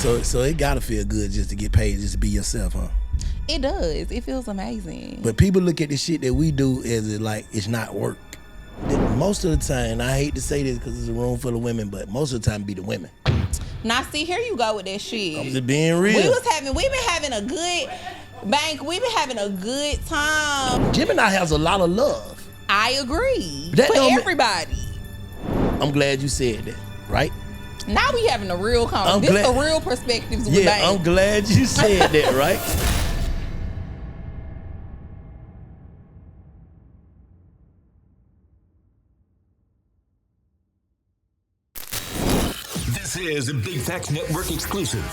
So it gotta feel good just to get paid just to be yourself, huh? It does. It feels amazing. But people look at the shit that we do as like it's not work. Most of the time, and I hate to say this because it's a room full of women, but most of the time it be the women. Now, see, here you go with that shit. I'm just being real. We've been having a good time. Gemini has a lot of love. I agree. That for don't everybody. I'm glad you said that, right? Now we having a real conversation. This is the real perspectives with Yeah, I'm glad you said that, right? This is a Big Facts Network exclusive.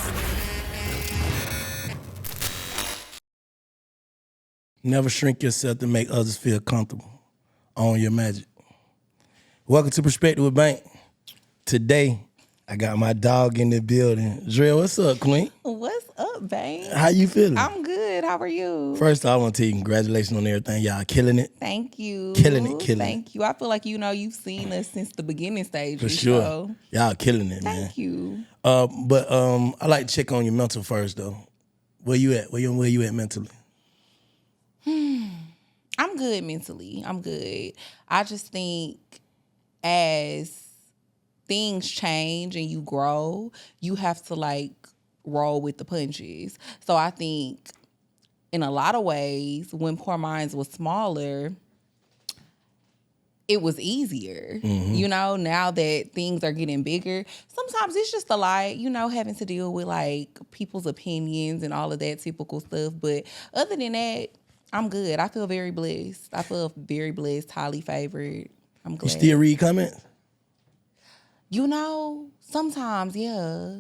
Never shrink yourself to make others feel comfortable. Own your magic. Welcome to Perspektives with Bank. Today, I got my dog in the building. Drea, what's up, Queen? What's up, babe? How you feeling? I'm good. How are you? First, I want to tell you congratulations on everything. Y'all killing it. Thank you. Killing it. Thank you. I feel like you've seen us since the beginning stages. For sure. So. Y'all killing it, man. Thank you. But I like to check on your mental first, though. Where you at? Where you at mentally? I'm good mentally. I'm good. I just think as things change and you grow, you have to like roll with the punches. So I think in a lot of ways, when Poor Minds was smaller, it was easier. Mm-hmm. You know, now that things are getting bigger, sometimes it's just a lot, having to deal with like people's opinions and all of that typical stuff. But other than that, I'm good. I feel very blessed. Highly favored. I'm glad. You still read comments? Sometimes, yeah.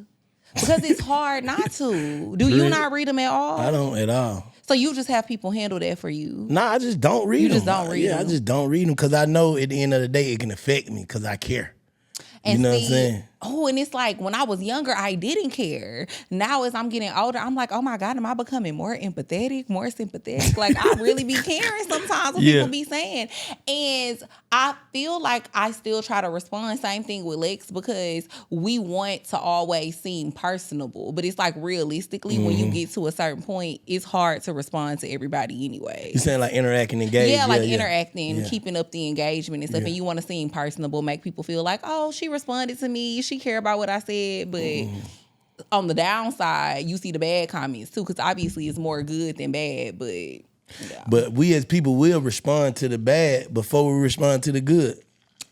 Because it's hard not to. Do you not read them at all? I don't at all. So you just have people handle that for you? Nah, I just don't read them. You just don't read them? Yeah, I just don't read them because I know at the end of the day it can affect me because I care. And you know what I'm saying? Oh, and it's like when I was younger, I didn't care. Now as I'm getting older, I'm like, oh my God, am I becoming more empathetic, more sympathetic? Like I really be caring sometimes what people be saying. And I feel like I still try to respond. Same thing with Lex because we want to always seem personable. But it's like realistically, when you get to a certain point, it's hard to respond to everybody anyway. You saying like interacting, engaging? Yeah, like interacting, keeping up the engagement and stuff. And you want to seem personable, make people feel like, oh, she responded to me. She care about what I said. But on the downside, you see the bad comments too, because obviously it's more good than bad. But yeah. But we as people will respond to the bad before we respond to the good.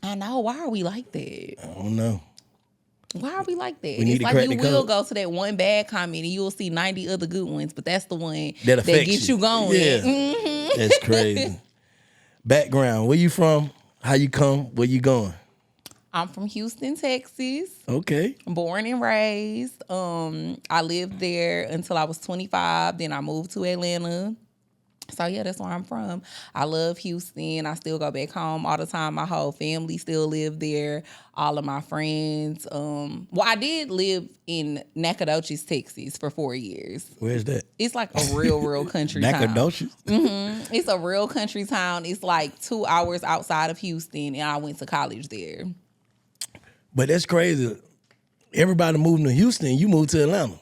I know. Why are we like that? I don't know. Why are we like that? We It's like you will go to that one bad comment and you'll see 90 other good ones, but that's the one that gets you going. Yeah. Mm-hmm. That's crazy. Background, where you from? How you come? Where you going? I'm from Houston, Texas. Okay. Born and raised. I lived there until I was 25. Then I moved to Atlanta. So yeah, that's where I'm from. I love Houston. I still go back home all the time. My whole family still live there. All of my friends. I did live in Nacogdoches, Texas for 4 years. Where's that? It's like a real country town. Nacogdoches? Mm-hmm. It's a real country town. It's like 2 hours outside of Houston, and I went to college there. But that's crazy. Everybody moving to Houston, you moved to Atlanta.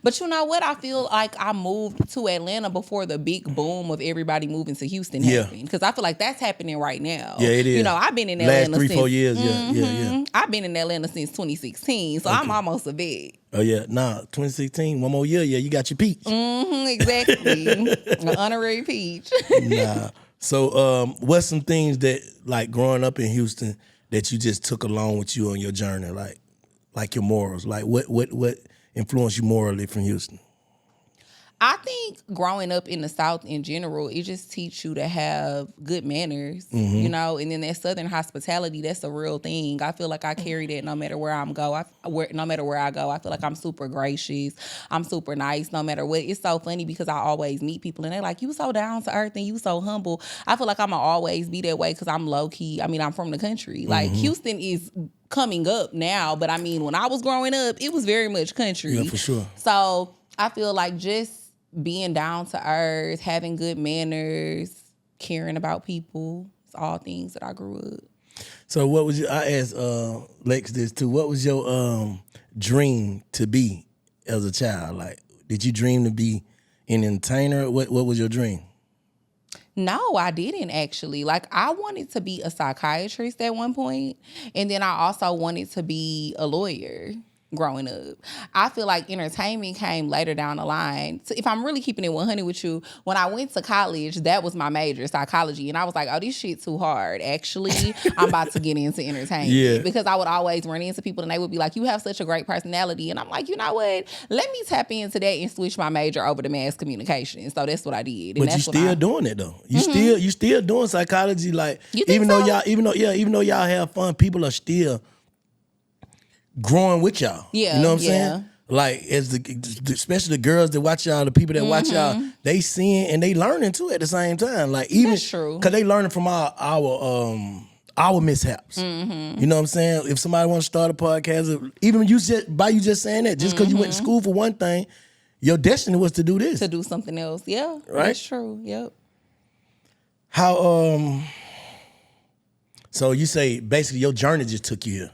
But you know what? I feel like I moved to Atlanta before the big boom of everybody moving to Houston happened. Because I feel like that's happening right now. Yeah, it is. I've been in Atlanta last 3-4 years. Mm-hmm. Yeah. I've been in Atlanta since 2016, so I'm almost a vet. Oh, yeah. 2016, one more year, you got your peach. Mm-hmm, exactly. An honorary peach. Nah. So what's some things that, like, growing up in Houston that you just took along with you on your journey, like your morals? Like, what influenced you morally from Houston? I think growing up in the South in general, it just teach you to have good manners, and then that Southern hospitality, that's a real thing. I feel like I carry that no matter where no matter where I go. I feel like I'm super gracious. I'm super nice no matter what. It's so funny because I always meet people and they're like, you so down to earth and you so humble. I feel like I'm going to always be that way because I'm low key. I mean, I'm from the country. Like Houston is coming up now, but I mean, when I was growing up, it was very much country. Yeah, for sure. So I feel like just being down to earth, having good manners, caring about people, it's all things that I grew up. So what was I asked Lex this too, what was your dream to be as a child? Like, did you dream to be an entertainer? What was your dream? No, I didn't actually. Like, I wanted to be a psychiatrist at one point, and then I also wanted to be a lawyer growing up. I feel like entertainment came later down the line. So if I'm really keeping it 100 with you, when I went to college, that was my major, psychology. And I was like, oh, this shit too hard. Actually, I'm about to get into entertainment. Yeah. Because I would always run into people and they would be like, you have such a great personality. And I'm like, you know what? Let me tap into that and switch my major over to mass communication. So that's what I did. And But you that's still doing it though. You still doing psychology. Like, You think even so? even though y'all have fun, people are still growing with y'all. Yeah, You know what I'm yeah. saying? Like, especially the girls that watch y'all, the people that watch y'all, they seeing and they learning too at the same time. Like, even That's true. because they learning from our mishaps. You know what I'm saying? If somebody wants to start a podcast, even you just saying that, just because you went to school for one thing, your destiny was to do this. To do something else. Yeah, Right? That's true. Yep. How so you say basically your journey just took you here.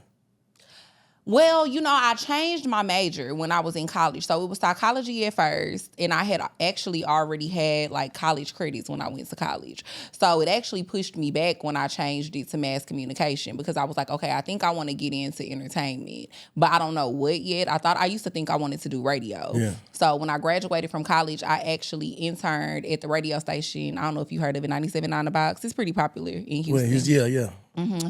Well, I changed my major when I was in college. So it was psychology at first, and I had actually already had like college credits when I went to college. So it actually pushed me back when I changed it to mass communication because I was like, okay, I think I want to get into entertainment, but I don't know what yet. I used to think I wanted to do radio. Yeah. So when I graduated from college, I actually interned at the radio station. I don't know if you heard of it, 97.9 The Box. It's pretty popular in Houston. Yeah.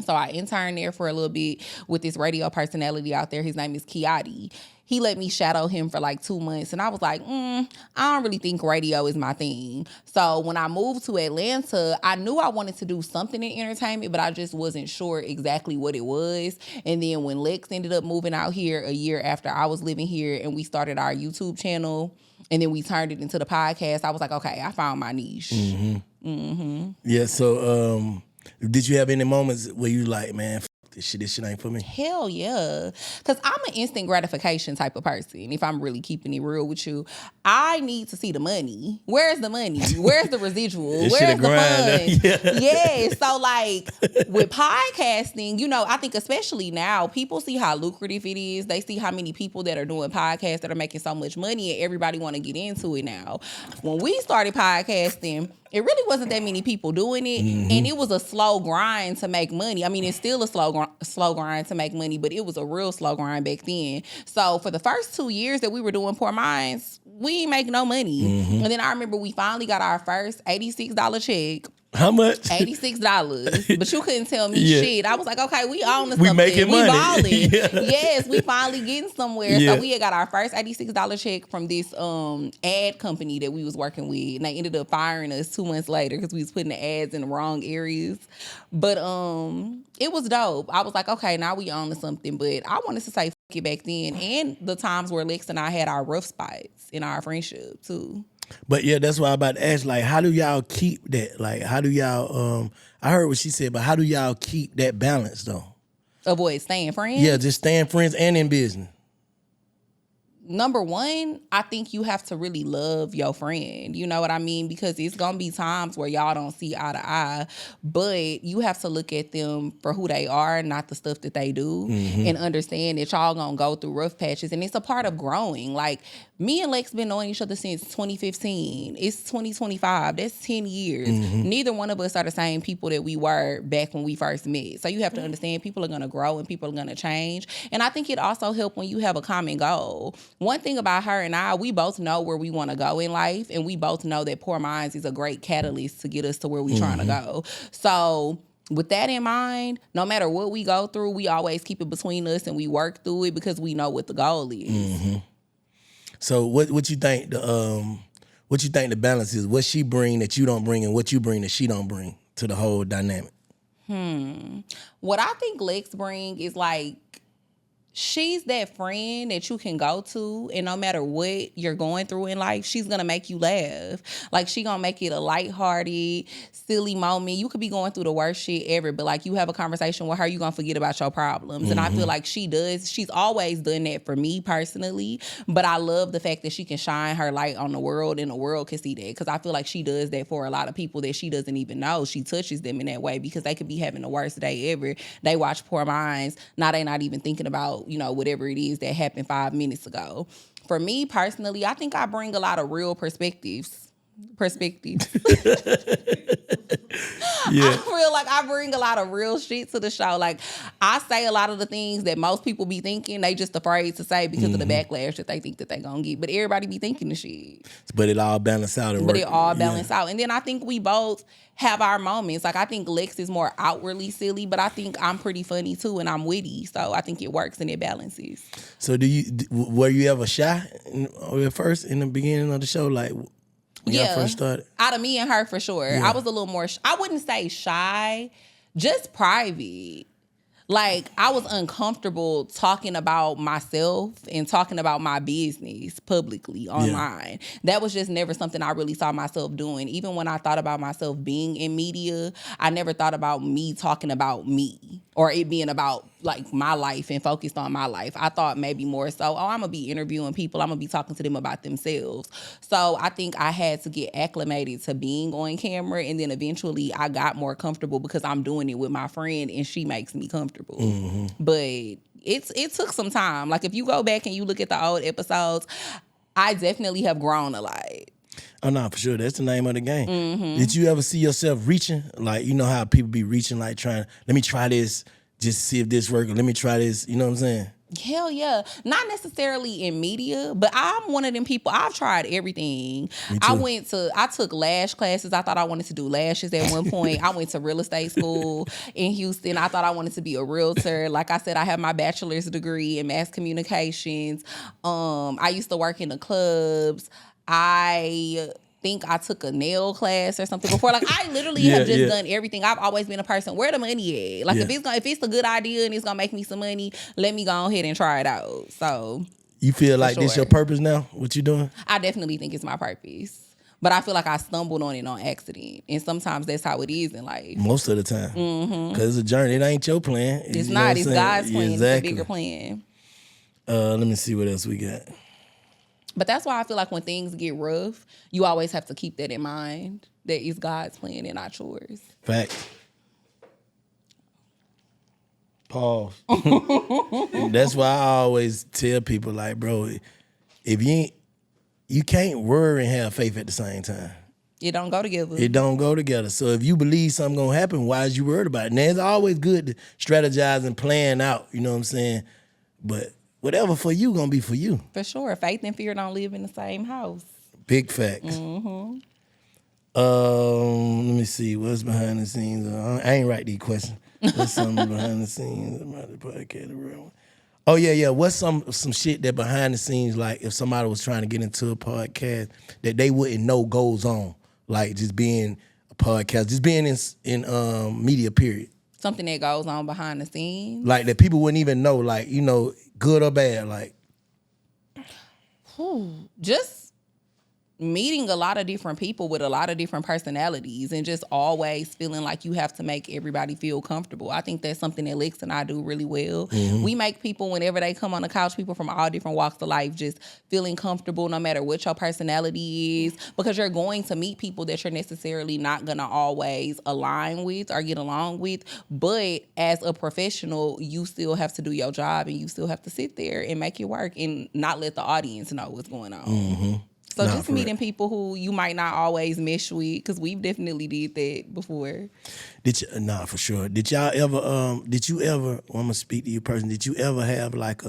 So I interned there for a little bit with this radio personality out there. His name is Kiati. He let me shadow him for like 2 months. And I was like, I don't really think radio is my thing. So when I moved to Atlanta, I knew I wanted to do something in entertainment, but I just wasn't sure exactly what it was. And then when Lex ended up moving out here a year after I was living here and we started our YouTube channel and then we turned it into the podcast, I was like, okay, I found my niche. Yeah, so did you have any moments where you like, man, f- this shit ain't for me? Hell yeah. Because I'm an instant gratification type of person. If I'm really keeping it real with you, I need to see the money. Where's the money? Where's the residual? This Where's shit a the grind, fun? Yeah. So like with podcasting, I think especially now, people see how lucrative it is. They see how many people that are doing podcasts that are making so much money and everybody want to get into it now. When we started podcasting, it really wasn't that many people doing it, and it was a slow grind to make money. I mean, it's still a slow grind to make money, but it was a real slow grind back then. So for the first 2 years that we were doing Poor Minds, we ain't make no money. And then I remember we finally got our first $86 check. How much? $86, but you couldn't tell me Yeah. shit. I was like, okay, we own We something. making money. Balling. Yeah. Yes, we finally getting somewhere. Yeah. So we had got our first $86 check from this ad company that we was working with, and they ended up firing us 2 months later because we was putting the ads in the wrong areas. But it was dope. I was like, okay, now we own something. But I wanted to say fuck it back then, and the times where Lex and I had our rough spots in our friendship too. But yeah, that's why I'm about to ask, like, how do y'all keep that? Like, how do y'all, I heard what she said, but how do y'all keep that balance though? Avoid staying friends. Yeah, just staying friends and in business. Number one, I think you have to really love your friend. You know what I mean? Because it's going to be times where y'all don't see eye to eye, but you have to look at them for who they are, not the stuff that they do, and understand that y'all going to go through rough patches. And it's a part of growing. Like, me and Lex been knowing each other since 2015. It's 2025. That's 10 years. Neither one of us are the same people that we were back when we first met. So you have to understand people are going to grow and people are going to change. And I think it also helps when you have a common goal. One thing about her and I, we both know where we want to go in life, and we both know that Poor Minds is a great catalyst to get us to where we're trying to go. So with that in mind, no matter what we go through, we always keep it between us and we work through it because we know what the goal is. So what you think the balance is? What she bring that you don't bring, and what you bring that she don't bring to the whole dynamic? What I think Lex bring is like, she's that friend that you can go to, and no matter what you're going through in life, she's going to make you laugh. Like, she going to make it a lighthearted, silly moment. You could be going through the worst shit ever, but like, you have a conversation with her, you're going to forget about your problems. And I feel like she does. She's always done that for me personally, but I love the fact that she can shine her light on the world and the world can see that, because I feel like she does that for a lot of people that she doesn't even know. She touches them in that way because they could be having the worst day ever. They watch Poor Minds. Now they not even thinking about, whatever it is that happened 5 minutes ago. For me personally, I think I bring a lot of real perspectives. Yeah. I feel like I bring a lot of real shit to the show. Like, I say a lot of the things that most people be thinking, they just afraid to say because of the backlash that they think that they gonna get. But everybody be thinking the shit. But it all balance out and But work. it all balance out. And then I think we both have our moments. Like, I think Lex is more outwardly silly, but I think I'm pretty funny too, and I'm witty. So I think it works and it balances. So were you ever shy at first in the beginning of the show? Like, when y'all first started? Out of me and her, for sure. Yeah. I was a little more, I wouldn't say shy, just private. Like, I was uncomfortable talking about myself and talking about my business publicly online. That was just never something I really saw myself doing. Even when I thought about myself being in media, I never thought about me talking about me or it being about, like, my life and focused on my life. I thought maybe more so, I'm going to be interviewing people. I'm going to be talking to them about themselves. So I think I had to get acclimated to being on camera, and then eventually I got more comfortable because I'm doing it with my friend and she makes me comfortable. But it took some time. Like, if you go back and you look at the old episodes, I definitely have grown a lot. Oh, no, for sure. That's the name of the game. Did you ever see yourself reaching? Like, you know how people be reaching, like trying, let me try this, just see if this works, or let me try this. You know what I'm saying? Hell yeah. Not necessarily in media, but I'm one of them people. I've tried everything. I took lash classes. I thought I wanted to do lashes at one point. I went to real estate school in Houston. I thought I wanted to be a realtor. Like I said, I have my bachelor's degree in mass communications. I used to work in the clubs. I think I took a nail class or something before. Like, I literally have just done everything. I've always been a person, where the money at? Like, if it's a good idea and it's gonna make me some money, let me go ahead and try it out. So you feel like this your purpose now? What you doing? I definitely think it's my purpose. But I feel like I stumbled on it on accident. And sometimes that's how it is in life. Most of the time. Because it's a journey. It ain't your plan. It's not. It's God's plan. Exactly. It's a bigger plan. Let me see what else we got. But that's why I feel like when things get rough, you always have to keep that in mind, that it's God's plan and not yours. Fact. Pause. That's why I always tell people, like, bro, if you can't worry and have faith at the same time. It don't go together. It don't go together. So if you believe something gonna happen, why is you worried about it? Now, it's always good to strategize and plan out, you know what I'm saying? But whatever for you gonna be for you. For sure. Faith and fear don't live in the same house. Big facts. Let me see. What's behind the scenes? I ain't write these questions. What's something behind the scenes about the podcast? Oh, yeah. What's some shit that behind the scenes, like if somebody was trying to get into a podcast that they wouldn't know goes on? Like just being a podcast, just being in media, period. Something that goes on behind the scenes. Like that people wouldn't even know, like, you know, good or bad, like. Just meeting a lot of different people with a lot of different personalities and just always feeling like you have to make everybody feel comfortable. I think that's something that Lex and I do really well. We make people, whenever they come on the couch, people from all different walks of life, just feeling comfortable no matter what your personality is, because you're going to meet people that you're necessarily not going to always align with or get along with. But as a professional, you still have to do your job and you still have to sit there and make it work and not let the audience know what's going on. So just meeting people who you might not always mesh with, because we've definitely did that before. For sure. Did you ever, well, I'm going to speak to you personally, did you ever have like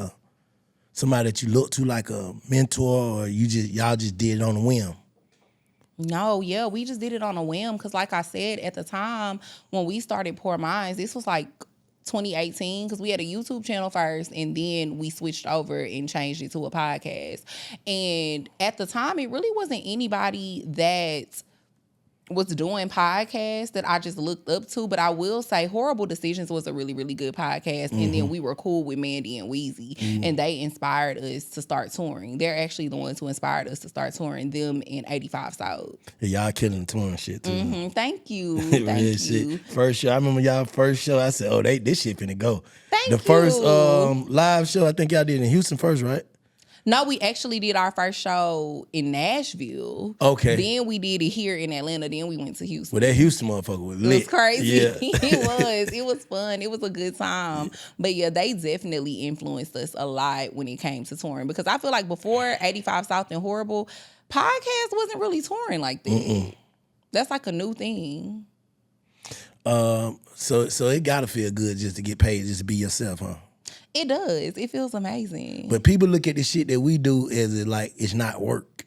somebody that you look to like a mentor, or y'all just did it on a whim? No, yeah, we just did it on a whim, because like I said, at the time when we started Poor Minds, this was like 2018, because we had a YouTube channel first and then we switched over and changed it to a podcast. And at the time, it really wasn't anybody that was doing podcasts that I just looked up to. But I will say Horrible Decisions was a really, really good podcast. And then we were cool with Mandy and Weezy. And they inspired us to start touring. They're actually the ones who inspired us to start touring, them in 85 South. Yeah, y'all killing the touring shit too. Thank you. Thank you. Shit. First show, I remember y'all first show, I said, this shit finna go. Thank you. The first live show, I think y'all did in Houston first, right? No, we actually did our first show in Nashville. Okay. Then we did it here in Atlanta. Then we went to Houston. Well, that Houston motherfucker was lit. It was crazy. Yeah. It was fun. It was a good time. But yeah, they definitely influenced us a lot when it came to touring. Because I feel like before 85 South and Horrible, podcast wasn't really touring like that. Mm-mm. That's like a new thing. So it gotta feel good just to get paid, just to be yourself, huh? It does. It feels amazing. But people look at the shit that we do as like it's not work.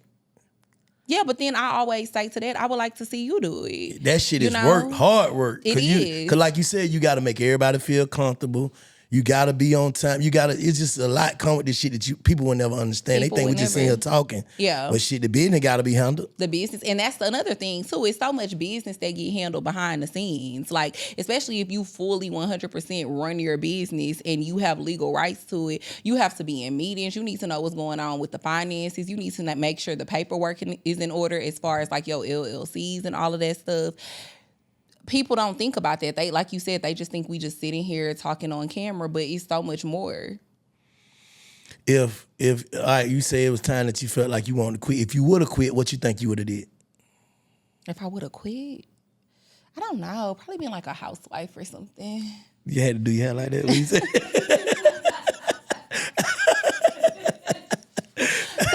Yeah, but then I always say to that, I would like to see you do it. That shit is work, hard work. It is. Because like you said, you got to make everybody feel comfortable. You got to be on time. It's just a lot come with this shit that people will never understand. They think we just sitting here talking. Yeah. But shit, the business got to be handled. The business. And that's another thing, too. It's so much business that get handled behind the scenes. Like, especially if you fully 100% run your business and you have legal rights to it, you have to be in meetings. You need to know what's going on with the finances. You need to make sure the paperwork is in order as far as like your LLCs and all of that stuff. People don't think about that. They, like you said, they just think we just sitting here talking on camera, but it's so much more. If all right, you say it was time that you felt like you wanted to quit. If you would have quit, what you think you would have did? If I would have quit, I don't know. Probably being like a housewife or something. You had to do your hair like that? What you say?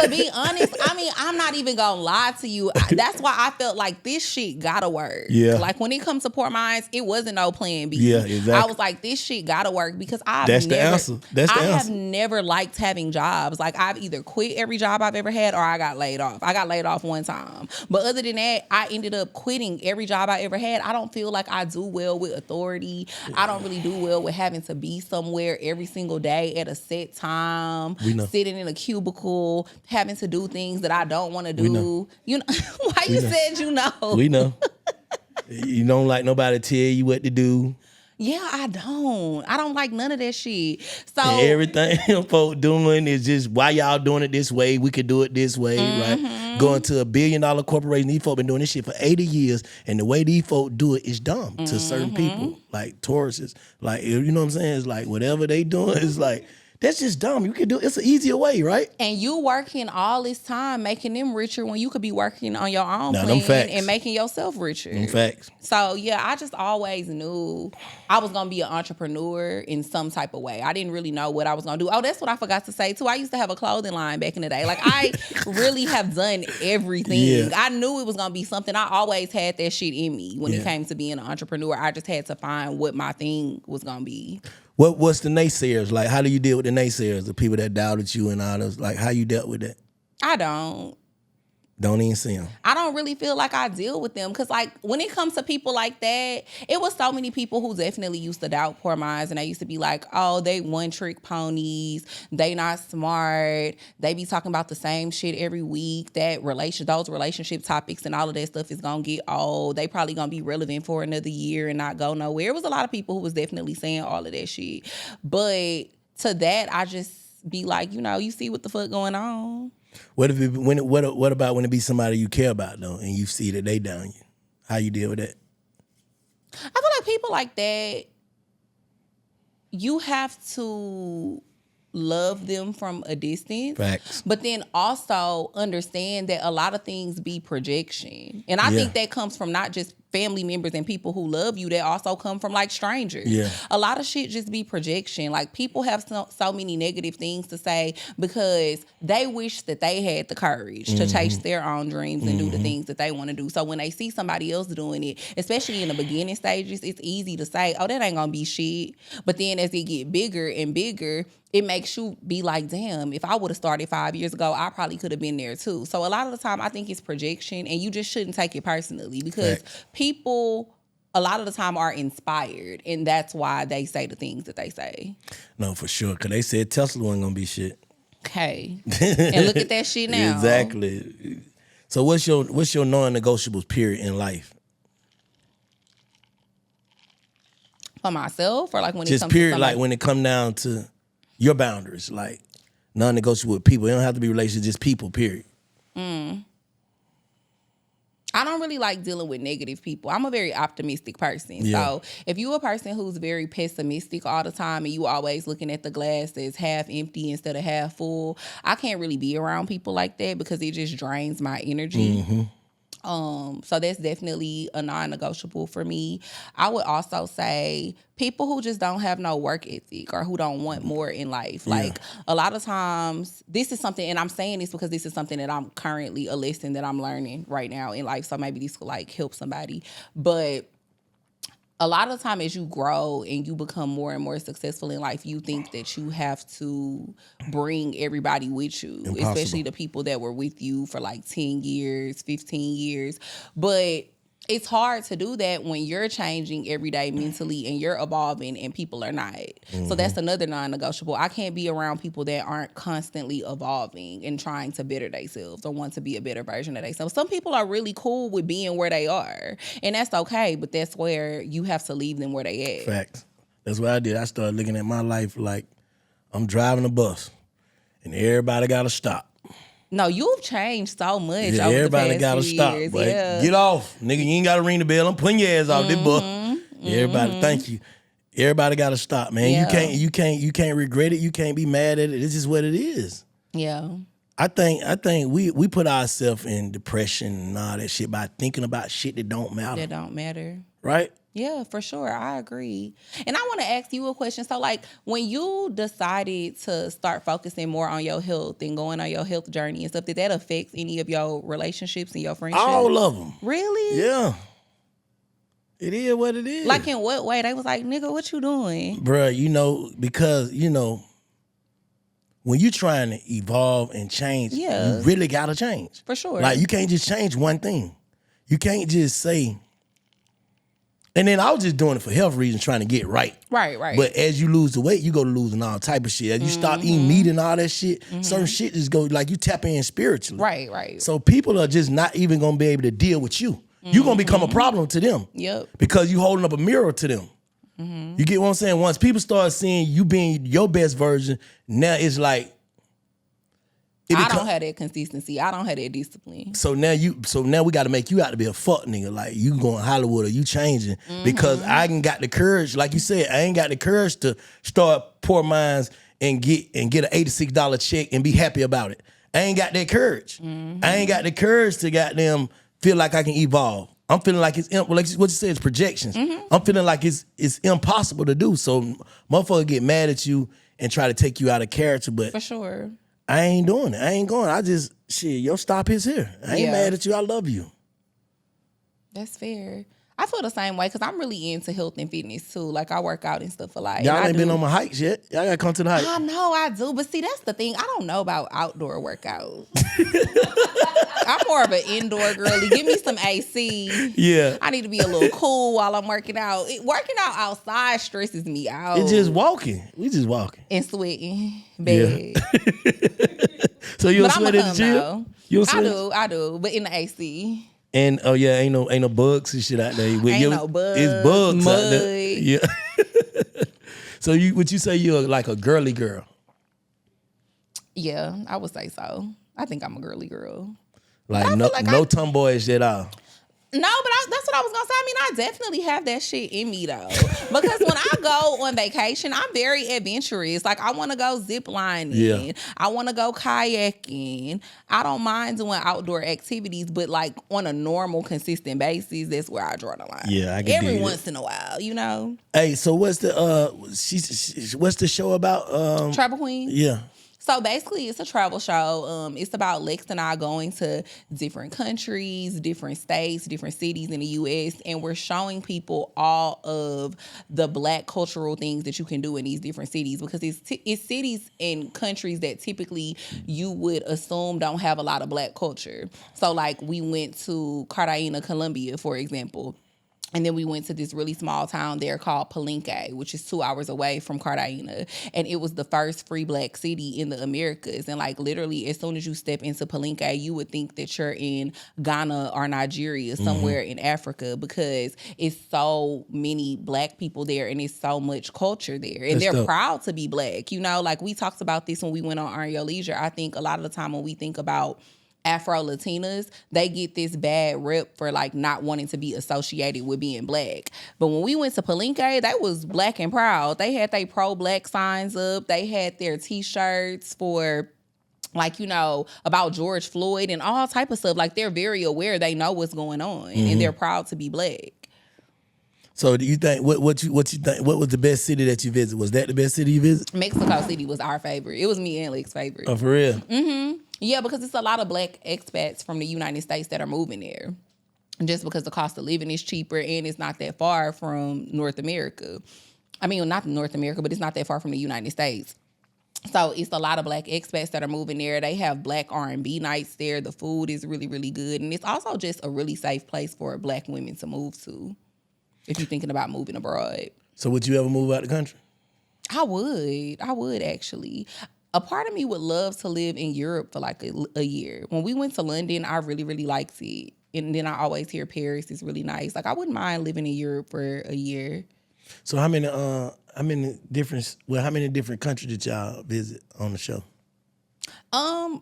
To be honest, I mean, I'm not even gonna lie to you. That's why I felt like this shit gotta work. Yeah. Like when it comes to Port Mines, it wasn't no plan B. Yeah, exactly. I was like, this shit gotta work because I have never liked having jobs. Like I've either quit every job I've ever had or I got laid off. I got laid off one time. But other than that, I ended up quitting every job I ever had. I don't feel like I do well with authority. I don't really do well with having to be somewhere every single day at a set time, sitting in a cubicle, having to do things that I don't want to do. You know why you said you know? We know. You don't like nobody tell you what to do. Yeah, I don't like none of that shit. So and everything folk doing is just why y'all doing it this way. We could do it this way, right? Going to $1 billion corporation. These folk been doing this shit for 80 years, and the way these folk do it is dumb to certain people, like tourists. Like, you know what I'm saying? It's like whatever they doing is like. That's just dumb. You can do it's an easier way, right? And you working all this time making them richer when you could be working on your own plan and making yourself richer. Them facts. So yeah, I just always knew I was gonna be an entrepreneur in some type of way. I didn't really know what I was gonna do. Oh, that's what I forgot to say too. I used to have a clothing line back in the day. Like I really have done everything. Yeah. I knew it was gonna be something. I always had that shit in me when it came to being an entrepreneur. I just had to find what my thing was gonna be. What's the naysayers like? How do you deal with the naysayers, the people that doubted you and all those? Like, how you dealt with that? I don't even see them. I don't really feel like I deal with them because, like, when it comes to people like that, it was so many people who definitely used to doubt Poor Minds, and they used to be like, "Oh, they one-trick ponies. They not smart. They be talking about the same shit every week. Those relationship topics and all of that stuff is gonna get old. They probably gonna be relevant for another year and not go nowhere." It was a lot of people who was definitely saying all of that shit, but to that, I just be like, you see what the fuck going on. What about when it be somebody you care about though, and you see that they down you? How you deal with that? I feel like people like that, you have to love them from a distance. Facts. But then also understand that a lot of things be projection. And I think that comes from not just family members and people who love you, that also come from like strangers. Yeah. A lot of shit just be projection. Like people have so many negative things to say because they wish that they had the courage to chase their own dreams and do the things that they want to do. So when they see somebody else doing it, especially in the beginning stages, it's easy to say, "Oh, that ain't gonna be shit." But then as it get bigger and bigger, it makes you be like, damn, if I would have started 5 years ago, I probably could have been there too. So a lot of the time I think it's projection, and you just shouldn't take it personally because people a lot of the time are inspired, and that's why they say the things that they say. No, for sure, because they said Tesla wasn't going to be shit. Okay. And look at that shit now. Exactly. So what's your non-negotiables period in life? For myself, or like when just it comes period, to somebody? like when it come down to your boundaries, like non-negotiable with people. It don't have to be relationships, just people, period. I don't don't really like dealing with negative people. I'm a very optimistic person. Yeah. So if you a person who's very pessimistic all the time and you always looking at the glass that's half empty instead of half full, I can't really be around people like that because it just drains my energy. So that's definitely a non-negotiable for me. I would also say people who just don't have no work ethic or who don't want more in life. Like a lot of times, this is something, and I'm saying this because this is something that I'm currently a lesson that I'm learning right now in life. So maybe this could like help somebody. But a lot of the time as you grow and you become more and more successful in life, you think that you have to bring everybody with you, especially the people that were with you for like 10 years, 15 years. But it's hard to do that when you're changing every day mentally and you're evolving and people are not. So that's another non-negotiable. I can't be around people that aren't constantly evolving and trying to better themselves or want to be a better version of themselves. Some people are really cool with being where they are, and that's okay, but that's where you have to leave them where they at. Facts. That's what I did. I started looking at my life like I'm driving a bus and everybody got to stop. No, you've changed so much Yeah, over everybody the past gotta few stop. years. But Yeah. get off, nigga. You ain't gotta ring the bell. I'm putting your ass off this bus. Everybody, thank you. Everybody gotta stop, man. Yeah. You can't regret it. You can't be mad at it. It's just what it is. Yeah. I think we put ourselves in depression and all that shit by thinking about shit that don't matter. That don't matter. Right? Yeah, for sure. I agree. And I want to ask you a question. So, like, when you decided to start focusing more on your health and going on your health journey and stuff, did that affect any of your relationships and your friendships? All of them. Really? Yeah. It is what it is. Like, in what way? They was like, nigga, what you doing? Bruh, because, when you're trying to evolve and change, Yeah. you really gotta change. For sure. Like, you can't just change one thing. You can't just say, and then I was just doing it for health reasons, trying to get right. Right. But as you lose the weight, you go to losing all type of shit. As you stop eating meat and all that shit, certain shit just go, like, you tap in spiritually. Right. So people are just not even gonna be able to deal with you. You're gonna become a problem to them. Yep. Because you holding up a mirror to them. You get what I'm saying? Once people start seeing you being your best version, now it's like, I don't have that consistency. I don't have that discipline. So now we got to make you out to be a fuck nigga. Like, you going Hollywood or you changing because I ain't got the courage. Like you said, I ain't got the courage to start poor minds and get an $86 check and be happy about it. I ain't got that courage. I ain't got the courage to goddamn feel like I can evolve. I'm feeling like it's like what you said, it's projections. I'm feeling like it's impossible to do. So motherfucker get mad at you and try to take you out of character, but For sure. I ain't doing it. I ain't going. I just, your stop is here. I ain't mad at you. I love you. That's fair. I feel the same way because I'm really into health and fitness too. Like, I work out and stuff a lot. Y'all ain't been on my hikes yet. Y'all gotta come to the hike. I know I do, but see, that's the thing. I don't know about outdoor workouts. I'm more of an indoor girly. Give me some AC. Yeah. I need to be a little cool while I'm working out. Working out outside stresses me out. It's just walking. We just walking. And sweating. Bad. So you But sweat I'ma at the come gym? though. You sweat? I do. But in the AC. And ain't no bugs and shit out there. Ain't no bugs, It's bugs mud. out there. Yeah. So would you say you're like a girly girl? Yeah, I would say so. I think I'm a girly girl. Like no tomboyish at all. No, but that's what I was gonna say. I mean, I definitely have that shit in me though, because when I go on vacation, I'm very adventurous. Like, I want to go zip lining, I want to go kayaking. I don't mind doing outdoor activities, but like on a normal, consistent basis, that's where I draw the line. Yeah, I can every dig it. once in a while, you know. Hey, so what's the what's the show about? Travel Queen. Yeah. So basically, it's a travel show. It's about Lex and I going to different countries, different states, different cities in the U.S., and we're showing people all of the Black cultural things that you can do in these different cities, because it's cities and countries that typically you would assume don't have a lot of Black culture. So, like, we went to Cartagena, Colombia, for example. And then we went to this really small town there called Palenque, which is 2 hours away from Cartagena. And it was the first free Black city in the Americas. And like, literally, as soon as you step into Palenque, you would think that you're in Ghana or Nigeria, somewhere in Africa, because it's so many Black people there and it's so much culture there. And they're proud to be Black. You know, like, we talked about this when we went on Earn Your Leisure. I think a lot of the time when we think about Afro-Latinas, they get this bad rep for like not wanting to be associated with being black. But when we went to Palenque, they was black and proud. They had their pro-black signs up. They had their T-shirts for like, about George Floyd and all type of stuff. Like, they're very aware. They know what's going on, and they're proud to be black. So do you think what you think? What was the best city that you visited? Was that the best city you visited? Mexico City was our favorite. It was me and Lex' favorite. Oh, for real? Mm-hmm. Yeah, because it's a lot of black expats from the United States that are moving there. Just because the cost of living is cheaper and it's not that far from North America. I mean, not North America, but it's not that far from the United States. So it's a lot of black expats that are moving there. They have black R&B nights there. The food is really, really good. And it's also just a really safe place for black women to move to if you're thinking about moving abroad. So would you ever move out the country? I would actually. A part of me would love to live in Europe for like a year. When we went to London, I really, really liked it. And then I always hear Paris is really nice. Like, I wouldn't mind living in Europe for a year. So how many different countries did y'all visit on the show?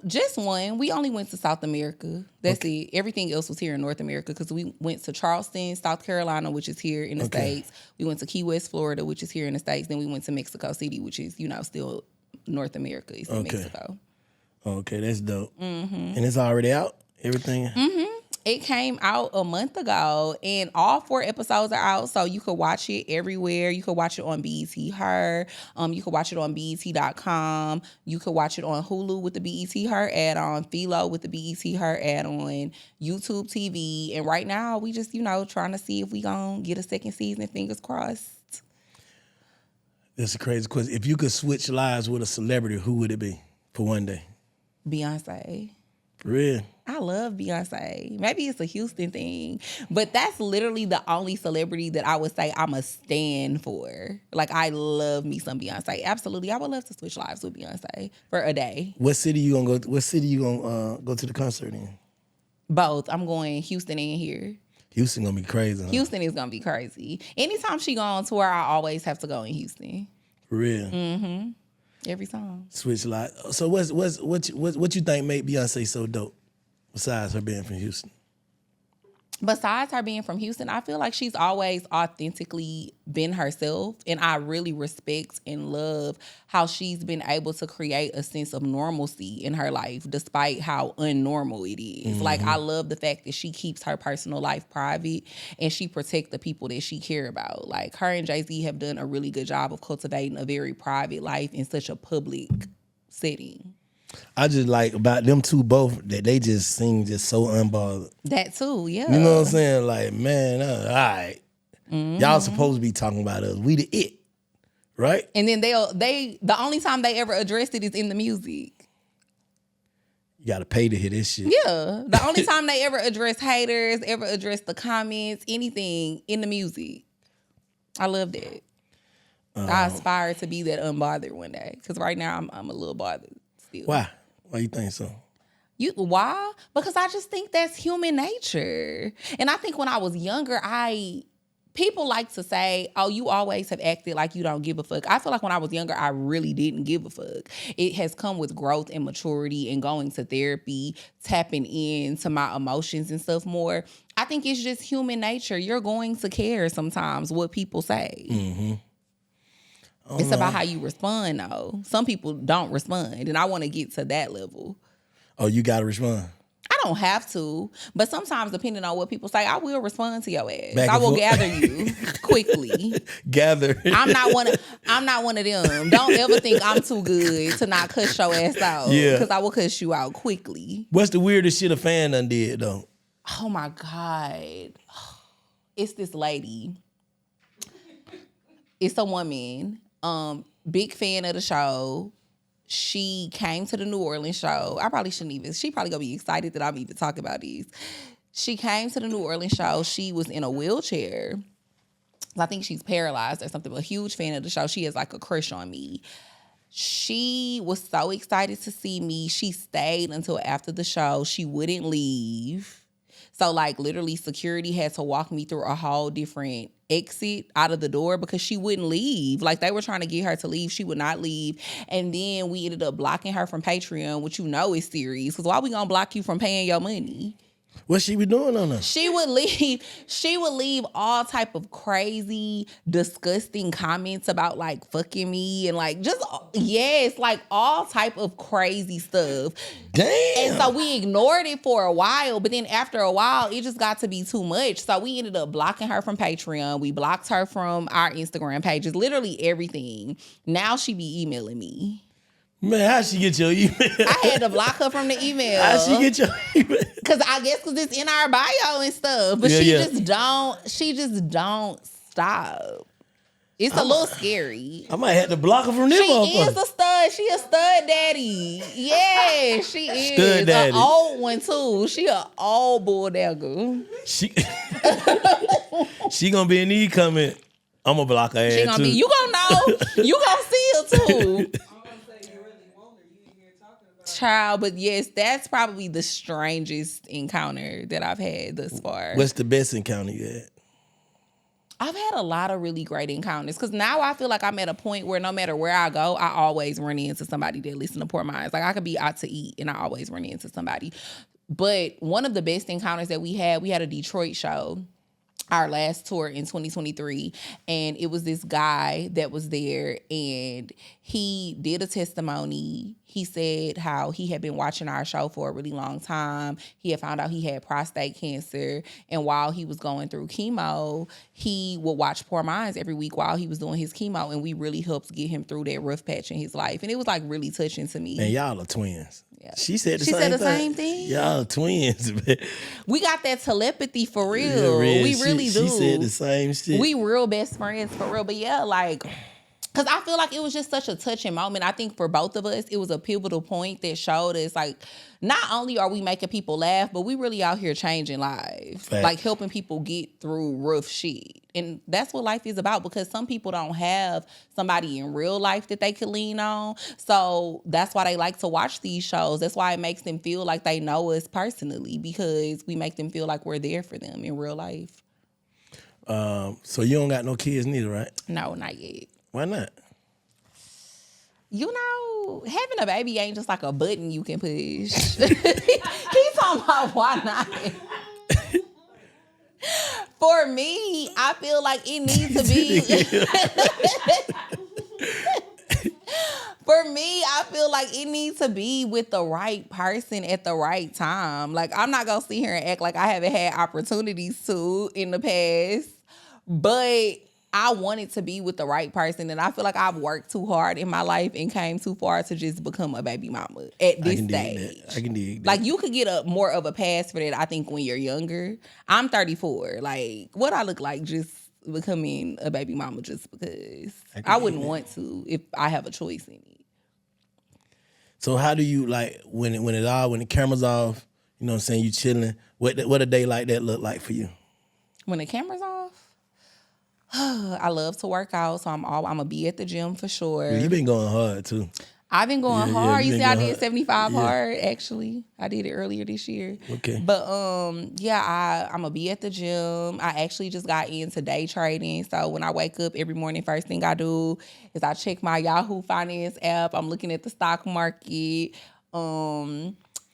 Just one. We only went to South America. That's it. Everything else was here in North America because we went to Charleston, South Carolina, which is here in the States. We went to Key West, Florida, which is here in the States. Then we went to Mexico City, which is, still North America. It's in Mexico. Okay, that's dope. And it's already out? Everything? It came out a month ago, and all 4 episodes are out, so you could watch it everywhere. You could watch it on BET Her. You could watch it on BET.com. You could watch it on Hulu with the BET Her add-on, Philo with the BET Her add-on, YouTube TV. And right now, we just, trying to see if we gonna get a second season, fingers crossed. That's a crazy question. If you could switch lives with a celebrity, who would it be for one day? Beyonce. For real? I love Beyonce. Maybe it's a Houston thing, but that's literally the only celebrity that I would say I'm a stan for. Like, I love me some Beyonce. Absolutely. I would love to switch lives with Beyonce for a day. What city you gonna go to? What city you gonna go to the concert in? Both. I'm going Houston and here. Houston gonna be crazy. Huh? Houston is gonna be crazy. Anytime she go on tour, I always have to go in Houston. For real? Mm-hmm. Every time. Switch lives. So what you think made Beyonce so dope? Besides her being from Houston. Besides her being from Houston, I feel like she's always authentically been herself. And I really respect and love how she's been able to create a sense of normalcy in her life, despite how unnormal it is. Like, I love the fact that she keeps her personal life private and she protects the people that she care about. Like, her and Jay-Z have done a really good job of cultivating a very private life in such a public setting. I just like about them two both that they just seem just so unbothered. That too, yeah. You know what I'm saying? Like, man, all right. Y'all supposed to be talking about us. We the it, right? And then the only time they ever addressed it is in the music. You gotta pay to hear this shit. Yeah. The only time they ever address haters, ever address the comments, anything in the music. I love that. I aspire to be that unbothered one day. Because right now I'm a little bothered. Why? Why you think so? Why? Because I just think that's human nature. And I think when I was younger, people like to say, oh, you always have acted like you don't give a fuck. I feel like when I was younger, I really didn't give a fuck. It has come with growth and maturity and going to therapy, tapping into my emotions and stuff more. I think it's just human nature. You're going to care sometimes what people say. Mm-hmm. It's about how you respond, though. Some people don't respond, and I want to get to that level. Oh, you got to respond? I don't have to, but sometimes, depending on what people say, I will respond to your ass. I will gather you quickly. Gather. I'm not one of them. Don't ever think I'm too good to not cuss your ass out. Yeah. Because I will cuss you out quickly. What's the weirdest shit a fan done did, though? Oh, my God. It's this lady. It's a woman. Big fan of the show. She came to the New Orleans show. I probably shouldn't even. She probably gonna be excited that I'm even talking about these. She came to the New Orleans show. She was in a wheelchair. I think she's paralyzed or something. But a huge fan of the show. She has like a crush on me. She was so excited to see me. She stayed until after the show. She wouldn't leave. So like literally security had to walk me through a whole different exit out of the door because she wouldn't leave. Like they were trying to get her to leave. She would not leave. And then we ended up blocking her from Patreon, which you know is serious. Because why we gonna block you from paying your money? What she be doing on us? She would leave all type of crazy, disgusting comments about like fucking me and like just like all type of crazy stuff. Damn. And so we ignored it for a while, but then after a while, it just got to be too much. So we ended up blocking her from Patreon. We blocked her from our Instagram pages, literally everything. Now she be emailing me. Man, how she get your email? I had to block her from the email. How she get your email? Cause I guess cause it's in our bio and stuff. But she just don't stop. It's a little scary. I might have to block her from this She motherfucker. is a stud. She a stud daddy. Yeah, she is. Stud daddy. An old one too. She a old bulldogger. She gonna be in the comment. I'm gonna block her ass She gonna too. be. You gonna know. You gonna see her too. Child, but yes, that's probably the strangest encounter that I've had thus far. What's the best encounter you had? I've had a lot of really great encounters because now I feel like I'm at a point where no matter where I go, I always run into somebody that listens to Poor Minds. Like I could be out to eat and I always run into somebody. But one of the best encounters that we had a Detroit show, our last tour in 2023, and it was this guy that was there and he did a testimony. He said how he had been watching our show for a really long time. He had found out he had prostate cancer, and while he was going through chemo, he would watch Poor Minds every week while he was doing his chemo, and we really helped get him through that rough patch in his life. And it was like really touching to me. Man, y'all are twins. Yeah. She said the same thing. Y'all are twins. Man. We got that telepathy for real. Yeah, we really do. She said the same shit. We real best friends for real. But yeah, like, because I feel like it was just such a touching moment. I think for both of us, it was a pivotal point that showed us, like, not only are we making people laugh, but we really out here changing lives. Fact. Like, helping people get through rough shit. And that's what life is about, because some people don't have somebody in real life that they can lean on. So that's why they like to watch these shows. That's why it makes them feel like they know us personally, because we make them feel like we're there for them in real life. So you don't got no kids neither, right? No, not yet. Why not? You know, having a baby ain't just like a button you can push. He's talking about why not. For me, I feel like it needs to be. For me, I feel like it needs to be with the right person at the right time. Like, I'm not going to sit here and act like I haven't had opportunities to in the past, but I want it to be with the right person. And I feel like I've worked too hard in my life and came too far to just become a baby mama at this stage. I can dig that. Like, you could get more of a pass for that, I think, when you're younger. I'm 34. Like, what I look like just becoming a baby mama just because I wouldn't want to if I have a choice in it. So how do you, like, when the camera's off, you know what I'm saying, you chilling, what a day like that look like for you? When the camera's off, I love to work out, so I'm gonna be at the gym for sure. You've been going hard too. I've been going hard. You see, I did hard. 75 hard, actually. I did it earlier this year. Okay. But I'm gonna be at the gym. I actually just got into day trading. So when I wake up every morning, first thing I do is I check my Yahoo Finance app. I'm looking at the stock market.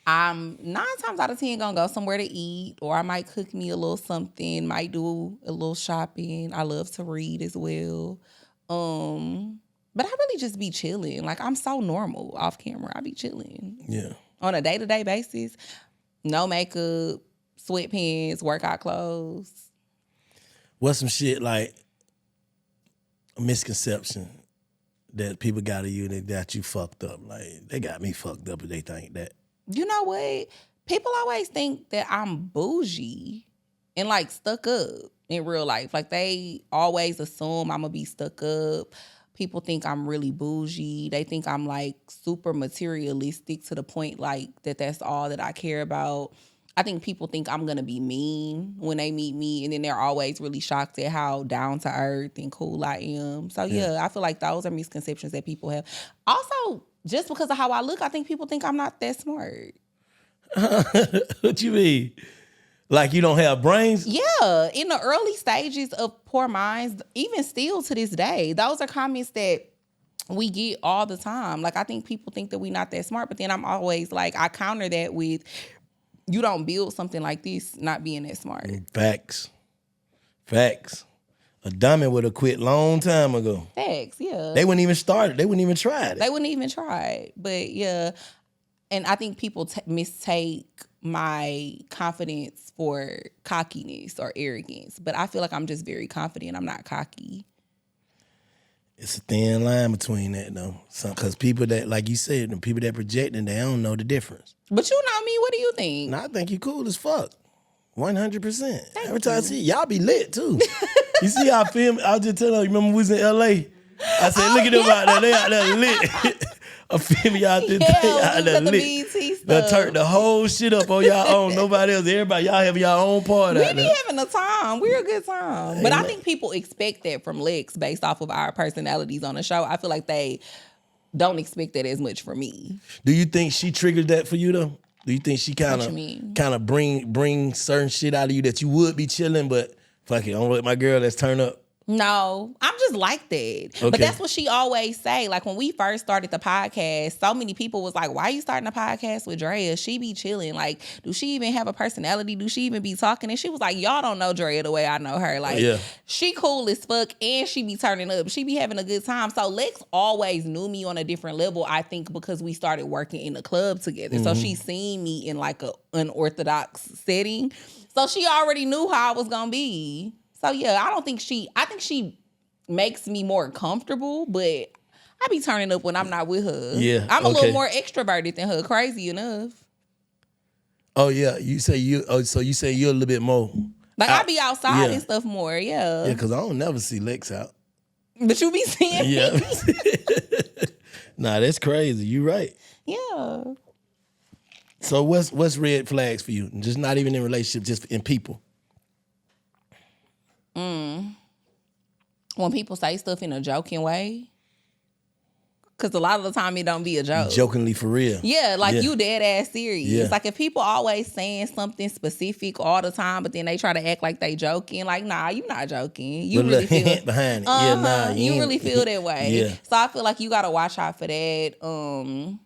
I'm 9 times out of 10 gonna go somewhere to eat, or I might cook me a little something, might do a little shopping. I love to read as well. But I really just be chilling. Like, I'm so normal off camera. I be chilling. Yeah. On a day-to-day basis, no makeup, sweatpants, workout clothes. What's some shit like a misconception that people got of you that you fucked up? Like, they got me fucked up if they think that. You know what? People always think that I'm bougie and, like, stuck up in real life. Like, they always assume I'm gonna be stuck up. People think I'm really bougie. They think I'm, like, super materialistic to the point, like, that's all that I care about. I think people think I'm going to be mean when they meet me, and then they're always really shocked at how down to earth and cool I am. So, yeah, I feel like those are misconceptions that people have. Also, just because of how I look, I think people think I'm not that smart. What you mean? Like you don't have brains? Yeah, in the early stages of Poor Minds, even still to this day, those are comments that we get all the time. Like, I think people think that we're not that smart, but then I'm always like, I counter that with, you don't build something like this not being that smart. Facts. A dummy would have quit long time ago. Facts, yeah. They wouldn't even start it. They wouldn't even try it. They wouldn't even try it. But yeah, and I think people mistake my confidence for cockiness or arrogance. But I feel like I'm just very confident. I'm not cocky. It's a thin line between that, though. Because people that, like you said, the people that projecting, they don't know the difference. But you know me. What do you think? No, I think you cool as fuck. 100%. Every time you. I see you, y'all be lit, too. You see how I feel? I was just telling you, remember we was in L.A.? I said, look at them out there. They out there lit. I feel me out there. Yeah, They out there lit. BET stuff. They turned the whole shit up on y'all own. Nobody else. Everybody, y'all have your own part We out be there. having a time. We're a good time. But I think people expect that from Lex based off of our personalities on the show. I feel like they don't expect that as much from me. Do you think she triggered that for you, though? Do you think she kind What you mean? of bring certain shit out of you that you would be chilling, but fuck it, I'm with my girl, let's turn up? No, I'm just like that. Okay. But that's what she always say. Like when we first started the podcast, so many people was like, why you starting a podcast with Drea? She be chilling. Like, do she even have a personality? Do she even be talking? And she was like, y'all don't know Drea the way I know her. Like, she cool as fuck and she be turning up. She be having a good time. So Lex always knew me on a different level, I think, because we started working in the club together. So she seen me in like a unorthodox setting. So she already knew how I was gonna be. So yeah, I think she makes me more comfortable, but I be turning up when I'm not with her. Yeah, I'm a little more extroverted than her, crazy enough. Oh yeah, you say you. Oh, so you say you're a little bit more. Like I be outside and stuff more. Yeah. Yeah, because I don't never see Lex out. But you be seeing Yeah. me. Nah, that's crazy. You right. Yeah. So what's red flags for you? Just not even in relationship, just in people. When people say stuff in a joking way. Because a lot of the time it don't be a joke. Jokingly for real. Yeah, like you dead ass serious. Yeah. Like if people always saying something specific all the time, but then they try to act like they joking, like, nah, you not joking. You With really a little feel hint behind it. Yeah, nah. you ain't- really feel that way. Yeah. So I feel like you gotta watch out for that.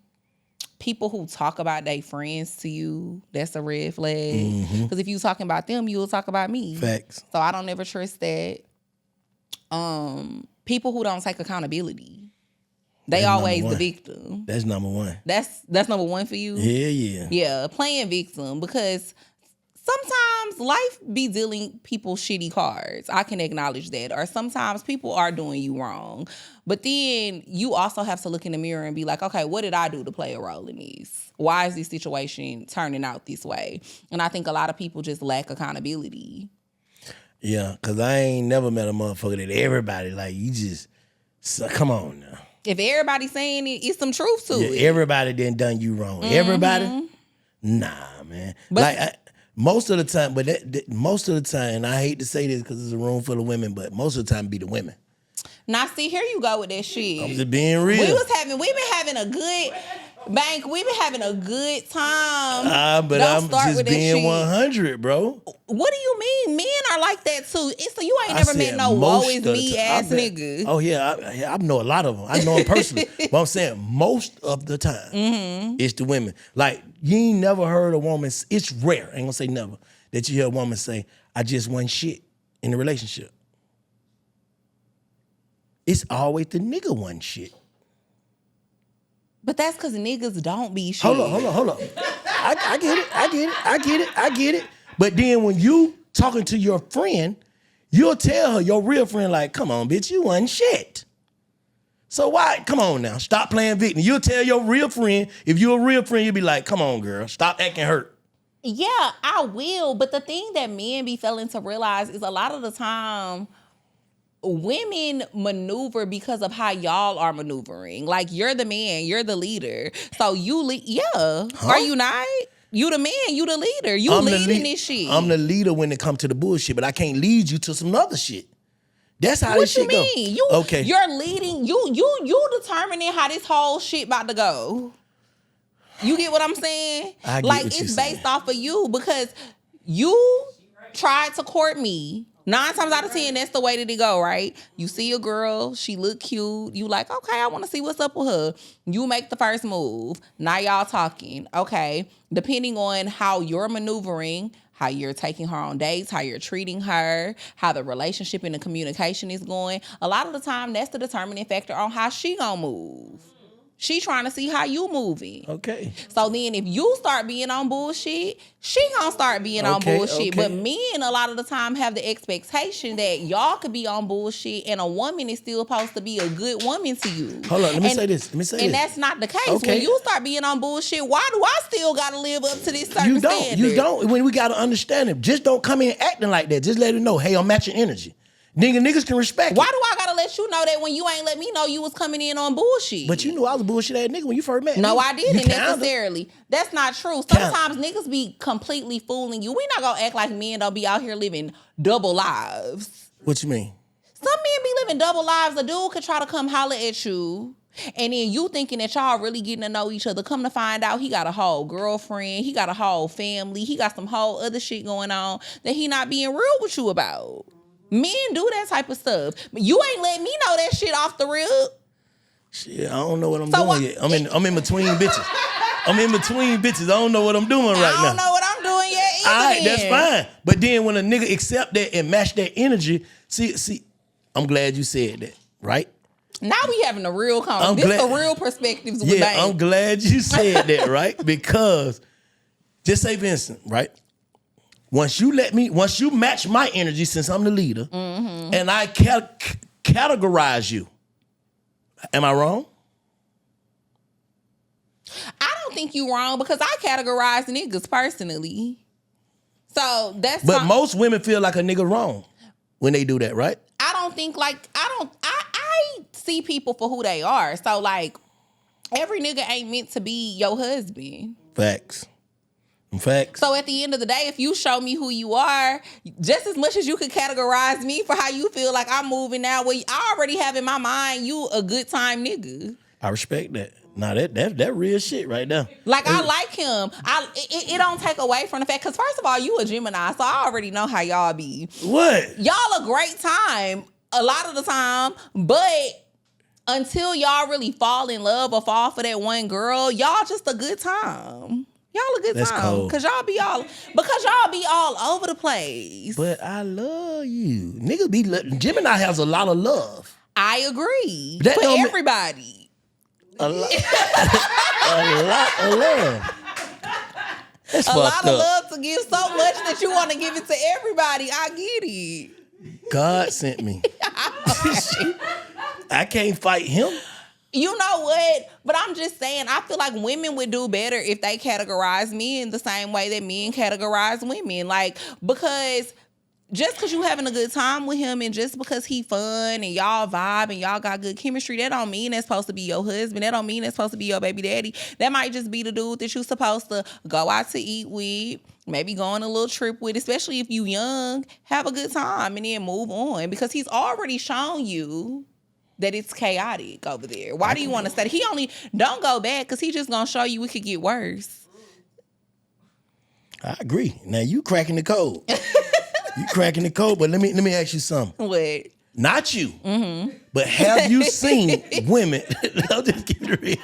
People who talk about their friends to you, that's a red flag. Because if you talking about them, you'll talk about me. Facts. So I don't ever trust that. People who don't take accountability. They That's always number the one. victim. That's number one. That's number one for you? Yeah. Yeah, playing victim, because sometimes life be dealing people shitty cards. I can acknowledge that. Or sometimes people are doing you wrong. But then you also have to look in the mirror and be like, okay, what did I do to play a role in this? Why is this situation turning out this way? And I think a lot of people just lack accountability. Yeah, because I ain't never met a motherfucker that everybody, like, you just, come on now. If everybody's saying it, it's some truth to it. Everybody done you wrong. Everybody? Nah, man. But- like, most of the time, but most of the time, and I hate to say this because it's a room full of women, but most of the time be the women. Now, see, here you go with that shit. I'm just being real. We've been having a good time. But Don't I'm start just with that being shit. 100, bro. What do you mean? Men are like that too. So you ain't I never said met no most woe is of the me time. ass I bet- nigga. Oh yeah, I know a lot of them. I know them personally. But I'm saying most of the time, it's the women. Like you ain't never heard a woman. It's rare. I ain't gonna say never that you hear a woman say, "I just want shit" in a relationship. It's always the nigga one shit. But that's because niggas don't be shit. Hold on. I get it. But then when you talking to your friend, you'll tell her, your real friend, like, come on, bitch, you wasn't shit. So why? Come on now, stop playing victim. You'll tell your real friend, if you're a real friend, you'll be like, come on, girl, stop acting hurt. Yeah, I will. But the thing that men be failing to realize is a lot of the time, women maneuver because of how y'all are maneuvering. Like, you're the man, you're the leader. So you lead. Yeah. Are you not? You the man, you the leader. You leading this shit. I'm the leader when it comes to the bullshit, but I can't lead you to some other shit. That's how What this you shit go. mean? Okay. You're leading. You determining how this whole shit about to go. You get what I'm saying? I get like what you're it's saying. based off of you, because You tried to court me. 9 times out of 10, that's the way that it go, right? You see a girl, she look cute. You like, okay, I want to see what's up with her. You make the first move. Now y'all talking. Okay. Depending on how you're maneuvering, how you're taking her on dates, how you're treating her, how the relationship and the communication is going, a lot of the time, that's the determining factor on how she gonna move. She trying to see how you moving. Okay. So then if you start being on bullshit, she gonna start being on bullshit. But men a lot of the time have the expectation that y'all could be on bullshit and a woman is still supposed to be a good woman to you. Hold on, let me say this. And that's not the case. Okay. When you start being on bullshit, why do I still gotta live up to this certain standard? You don't. When we gotta understand it. Just don't come in acting like that. Just let it know, hey, I'm matching energy. Niggas can respect it. Why do I gotta let you know that when you ain't let me know you was coming in on bullshit? But you knew I was a bullshit ass nigga when you first met me. No, I didn't necessarily. That's not true. Sometimes niggas be completely fooling you. We not gonna act like men don't be out here living double lives. What you mean? Some men be living double lives. A dude could try to come holler at you, and then you thinking that y'all really getting to know each other. Come to find out, he got a whole girlfriend. He got a whole family. He got some whole other shit going on that he not being real with you about. Men do that type of stuff. You ain't letting me know that shit off the rip. Shit, I don't know what I'm doing yet. I'm in between bitches. I'm in between bitches. I don't know what I'm doing right now. I don't know what I'm doing yet either. All right, that's fine. But then when a nigga accept that and match that energy, see, I'm glad you said that, right? Now we having a real conversation. This is the real perspectives with Bang. I'm glad you said that, right? Because just say Vincent, right? Once you match my energy, since I'm the leader, and I categorize you, am I wrong? I don't think you wrong because I categorize niggas personally. So that's But most women feel like a nigga wrong when they do that, right? I don't think I see people for who they are. So like every nigga ain't meant to be your husband. Facts. So at the end of the day, if you show me who you are, just as much as you could categorize me for how you feel like I'm moving now, well, I already have in my mind you a good time nigga. I respect that. Nah, that real shit right there. Like I like him. It don't take away from the fact, because first of all, you a Gemini, so I already know how y'all be. What? Y'all a great time a lot of the time, but until y'all really fall in love or fall for that one girl, y'all just a good time. Y'all a good That's time. cold. Because y'all be all over the place. But I love you. Niggas Gemini has a lot of love. I agree. That for don't everybody. A lot of love. That's a lot up. of love to give so much that you want to give it to everybody. I get it. God sent me. I can't fight him. You know what? But I'm just saying, I feel like women would do better if they categorize men the same way that men categorize women. Like, because just because you having a good time with him and just because he fun and y'all vibe and y'all got good chemistry, that don't mean that's supposed to be your husband. That don't mean that's supposed to be your baby daddy. That might just be the dude that you're supposed to go out to eat with, maybe go on a little trip with, especially if you young. Have a good time and then move on, because he's already shown you that it's chaotic over there. Why do you want to stay? Don't go back, because he just gonna show you it could get worse. I agree. Now you cracking the code. You cracking the code, but let me ask you something. What? Not you, but have you seen women? I'll just keep it real.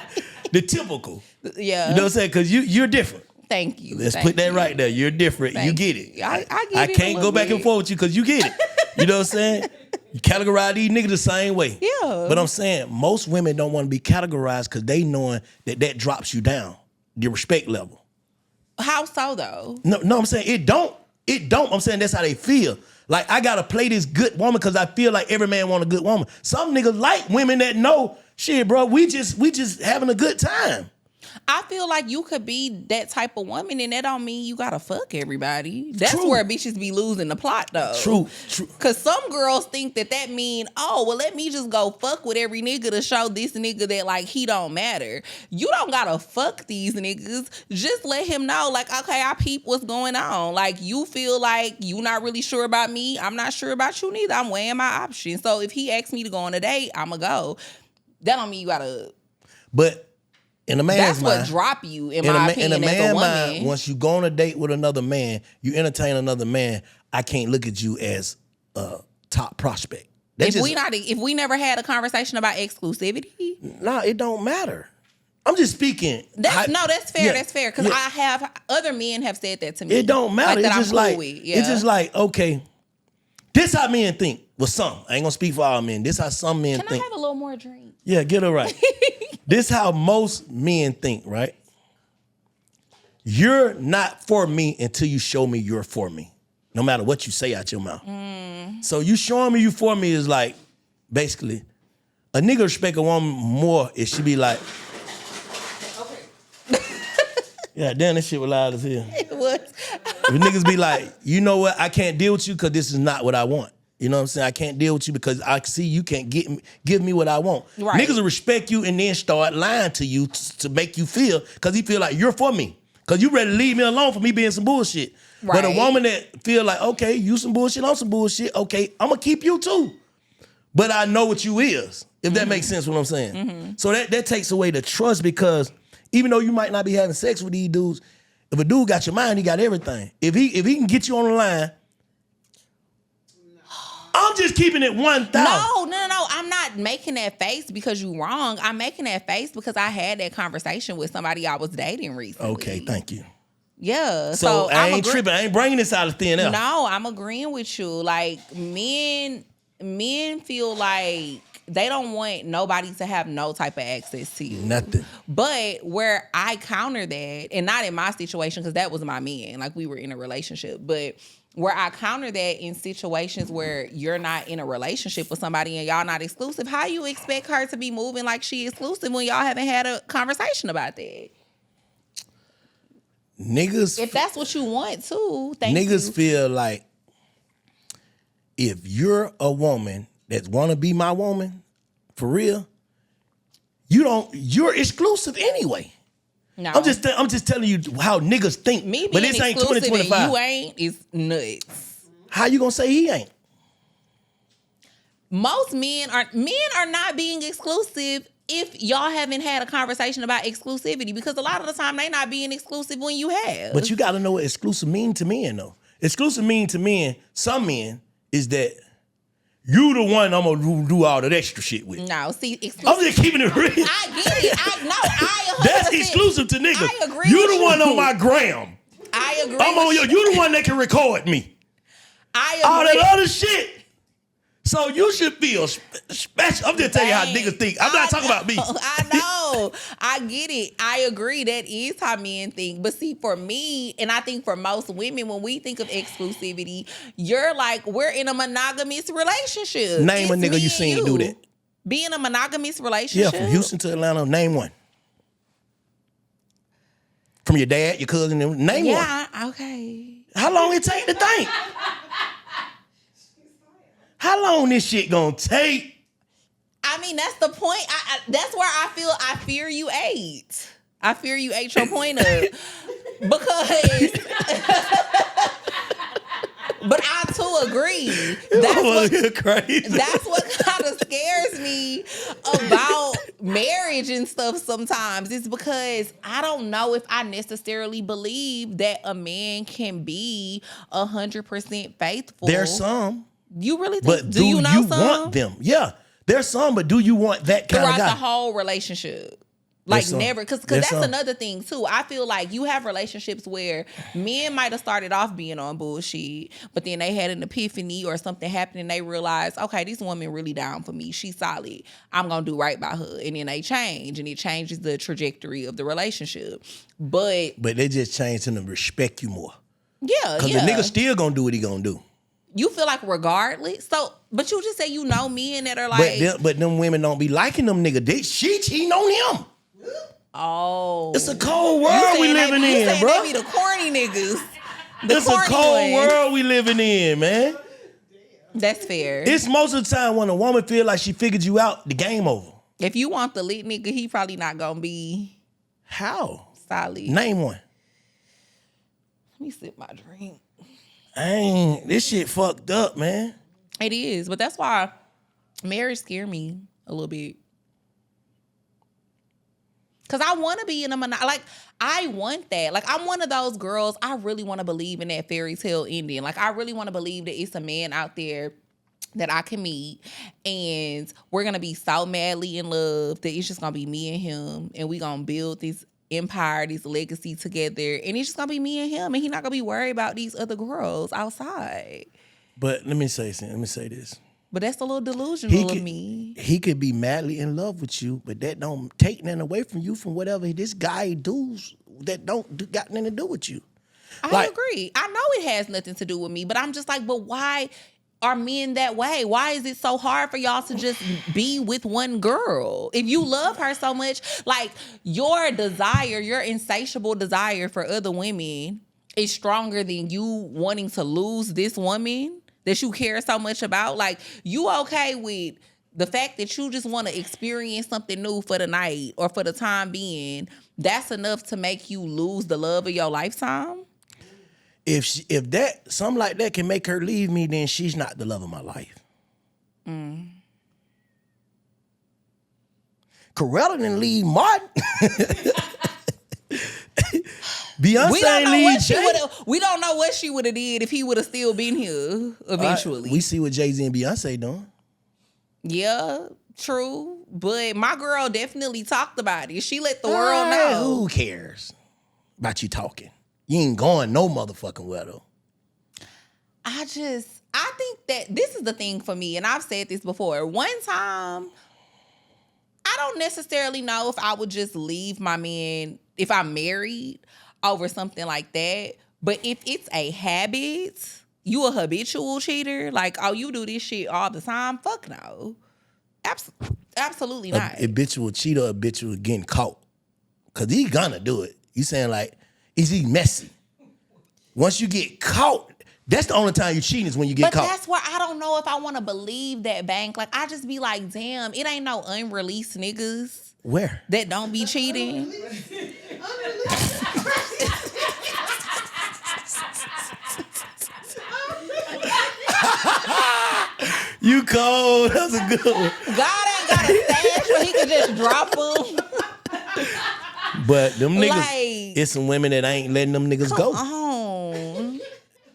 The typical. Yeah. You know what I'm saying? Because you're different. Thank you. Let's put that right there. You're different. You get it. I get I it. can't go back and forth with you because you get it. You know what I'm saying? You categorize these niggas the same way. Yeah. But I'm saying most women don't want to be categorized because they knowing that drops you down, your respect level. How so though? No, I'm saying it don't. I'm saying that's how they feel. Like, I gotta play this good woman because I feel like every man want a good woman. Some niggas like women that know, shit, bro, we just having a good time. I feel like you could be that type of woman, and that don't mean you gotta fuck everybody. That's True. where bitches be losing the plot, though. True. Cause some girls think that mean, oh, well, let me just go fuck with every nigga to show this nigga that like he don't matter. You don't gotta fuck these niggas. Just let him know, like, okay, I peep what's going on. Like, you feel like you not really sure about me. I'm not sure about you neither. I'm weighing my options. So if he asks me to go on a date, I'ma go. That don't mean you gotta. But In a man's That's mind, what drop you, in my opinion, in a as a man's woman. mind, once you go on a date with another man, you entertain another man, I can't look at you as a top prospect. If we never had a conversation about exclusivity, nah, it don't matter. I'm just speaking. That's fair. Yeah, That's fair. Because I have other men have said that to me. It don't matter. Like, it's that just I'm like cool with. Yeah. it's just like, okay, this how men think. Well, some. I ain't gonna speak for all men. This how some men Can think. I have a little more drink? Yeah, get it right. This how most men think, right? You're not for me until you show me you're for me. No matter what you say out your mouth. So you showing me you for me is like, basically, a nigga respect a woman more if she be like, yeah, damn, this shit was loud as hell. It was. If niggas be like, you know what, I can't deal with you because this is not what I want. You know what I'm saying? I can't deal with you because I see you can't give me what I want. Right. Niggas will respect you and then start lying to you to make you feel, because he feel like you're for me. Because you ready to leave me alone for me being some bullshit. Right. But a woman that feel like, okay, you some bullshit, I'm some bullshit, okay, I'm going to keep you too. But I know what you is, if that makes sense what I'm saying. So that takes away the trust, because even though you might not be having sex with these dudes, if a dude got your mind, he got everything. If he can get you on the line, I'm just keeping it 1,000. No. I'm not making that face because you wrong. I'm making that face because I had that conversation with somebody I was dating recently. Okay, thank you. Yeah. So I ain't tripping. I ain't bringing this out of thin air. No, I'm agreeing with you. Like, men feel like they don't want nobody to have no type of access to you. Nothing. But where I counter that, and not in my situation, because that was my man, like we were in a relationship, but where I counter that in situations where you're not in a relationship with somebody and y'all not exclusive, how you expect her to be moving like she exclusive when y'all haven't had a conversation about that? Niggas, If that's what you want too, thank you. niggas feel like if you're a woman that wanna be my woman, for real, you're exclusive anyway. No. I'm just telling you how niggas think. Me being but this ain't exclusive 2025. and you ain't is nuts. How you gonna say he ain't? Most men are not being exclusive if y'all haven't had a conversation about exclusivity, because a lot of the time they not being exclusive when you have. But you gotta know what exclusive mean to men though. Exclusive mean to men, some men, is that you the one I'm gonna do all that extra shit with. No, see, exclusive. I'm just keeping it real. I get it. I 100%. That's exclusive to niggas. I agree You with the one you. on my gram. I agree. I'm on you the one that can record me. I All agree. that other shit. So you should feel special. I'm just telling you how niggas think. I'm not talking about me. I know. I get it. I agree. That is how men think. But see, for me, and I think for most women, when we think of exclusivity, you're like, we're in a monogamous relationship. Name a It's nigga me you and seen do that. Be in a monogamous Yeah, relationship. from Houston to Atlanta, name one. From your dad, your cousin, name one. Yeah, okay. How long it take to think? How long this shit gonna take? I mean, that's the point. That's where I fear you ate. I fear you ate your point up. Because but I too agree. That's what kind of scares me about marriage and stuff sometimes. It's because I don't know if I necessarily believe that a man can be 100% faithful. There's some. You really think? But do you know some? Want them? Yeah. There's some, but do you want that kind Throughout of guy? the whole relationship? Like There's never, because There's that's some. another thing too. I feel like you have relationships where men might have started off being on bullshit, but then they had an epiphany or something happened and they realized, okay, this woman really down for me. She's solid. I'm gonna do right by her. And then they change, and it changes the trajectory of the relationship. But they just changed him to respect you more. yeah, Because the nigga still gonna do what he gonna do. You feel like regardless. So, but you just say you know men that are like, But them women don't be liking them nigga. She cheating on him. oh, It's a cold world we living in, bro. They be the corny niggas. It's a cold world we living in, man. That's fair. It's most of the time when a woman feel like she figured you out, the game over. If you want the lit nigga, he probably not gonna be How? solid. Name one. Let me sip my drink. This shit fucked up, man. It is, but that's why marriage scare me a little bit. Because I want to be in a like, I want that. Like, I'm one of those girls, I really want to believe in that fairy tale ending. Like, I really want to believe that it's a man out there that I can meet, and we're going to be so madly in love that it's just going to be me and him, and we going to build this empire, this legacy together, and it's just going to be me and him, and he's not going to be worried about these other girls outside. But let me say something. Let me say this. But that's a little delusional of me. He could be madly in love with you, but that don't take nothing away from you from whatever this guy does that got nothing to do with you. I agree. I know it has nothing to do with me, but I'm just like, but why are men that way? Why is it so hard for y'all to just be with one girl? If you love her so much, like, your desire, your insatiable desire for other women is stronger than you wanting to lose this woman that you care so much about. Like, you okay with the fact that you just want to experience something new for the night or for the time being, that's enough to make you lose the love of your lifetime? If something like that can make her leave me, then she's not the love of my life. Corella didn't leave Martin. Beyonce we don't know what she would have did if he would have still been here eventually. We see what Jay-Z and Beyonce doing. Yeah, true. But my girl definitely talked about it. She let the world know. Who cares about you talking? You ain't going no motherfucking well, though. I think that this is the thing for me, and I've said this before. One time, I don't necessarily know if I would just leave my man if I'm married over something like that. But if it's a habit, you a habitual cheater, like, oh, you do this shit all the time, fuck no. Absolutely not. Habitual cheater, habitual getting caught. Because he gonna do it. You saying, like, is he messy? Once you get caught, that's the only time you cheating is when you get caught. But that's where I don't know if I want to believe that, Bank. Like, I just be like, damn, it ain't no unreleased niggas. Where? That don't be cheating. You cold. That's a good one. God ain't got a stash where he could just drop them. But them niggas, Like, it's some women that ain't letting them niggas go. on.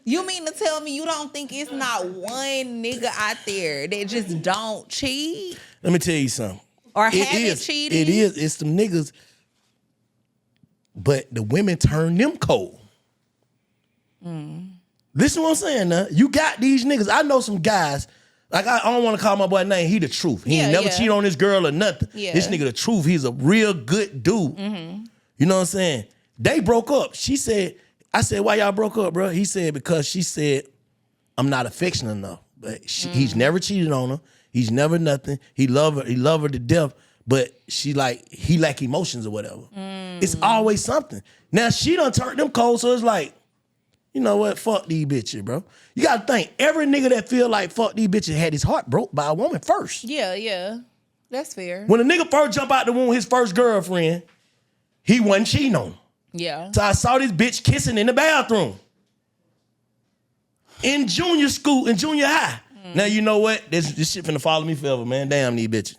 You mean to tell me you don't think it's not one nigga out there that just don't cheat? Let me tell you something. Or haven't cheated? It is. It's some niggas, but the women turn them cold. Listen to what I'm saying now. You got these niggas. I know some guys, like, I don't want to call my boy name. He the truth. He ain't never cheat on this girl or nothing. Yeah. This nigga the truth. He's a real good dude. You know what I'm saying? They broke up. I said, why y'all broke up, bro? He said, because she said, I'm not affectionate enough. But he's never cheated on her. He's never nothing. He love her to death. But he lack emotions or whatever. It's always something. Now she done turned them cold, so it's like, you know what? Fuck these bitches, bro. You gotta think, every nigga that feel like fuck these bitches had his heart broke by a woman first. Yeah. That's fair. When a nigga first jump out the womb with his first girlfriend, he wasn't cheating on her. Yeah. So I saw this bitch kissing in the bathroom. In junior school, in junior high. Now you know what? This shit finna follow me forever, man. Damn these bitches.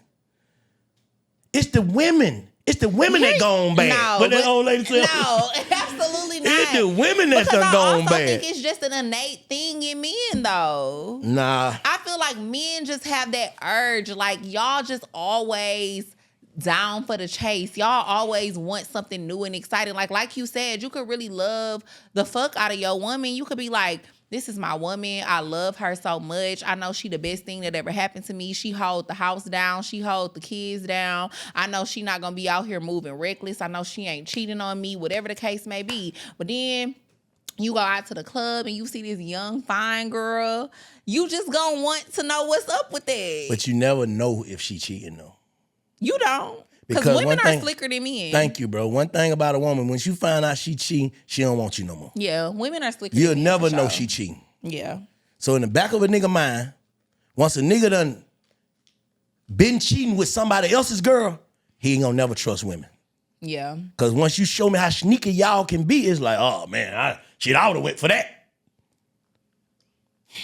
It's the women. It's the women that gone bad. No, what that old lady said? No, absolutely not. It's the women that done gone bad. I think it's just an innate thing in men, though. Nah. I feel like men just have that urge. Like, y'all just always down for the chase. Y'all always want something new and exciting. Like you said, you could really love the fuck out of your woman. You could be like, this is my woman. I love her so much. I know she the best thing that ever happened to me. She hold the house down. She hold the kids down. I know she not going to be out here moving reckless. I know she ain't cheating on me, whatever the case may be. But then you go out to the club and you see this young, fine girl. You just going to want to know what's up with that. But you never know if she cheating, though. You don't. Because women are slicker than men. Thank you, bro. One thing about a woman, when you find out she cheating, she don't want you no more. Yeah, women are slicker You'll than men. never for know sure. she cheating. Yeah. So in the back of a nigga mind, once a nigga done been cheating with somebody else's girl, he ain't gonna never trust women. Yeah. Because once you show me how sneaky y'all can be, it's like, oh man, I would've went for that.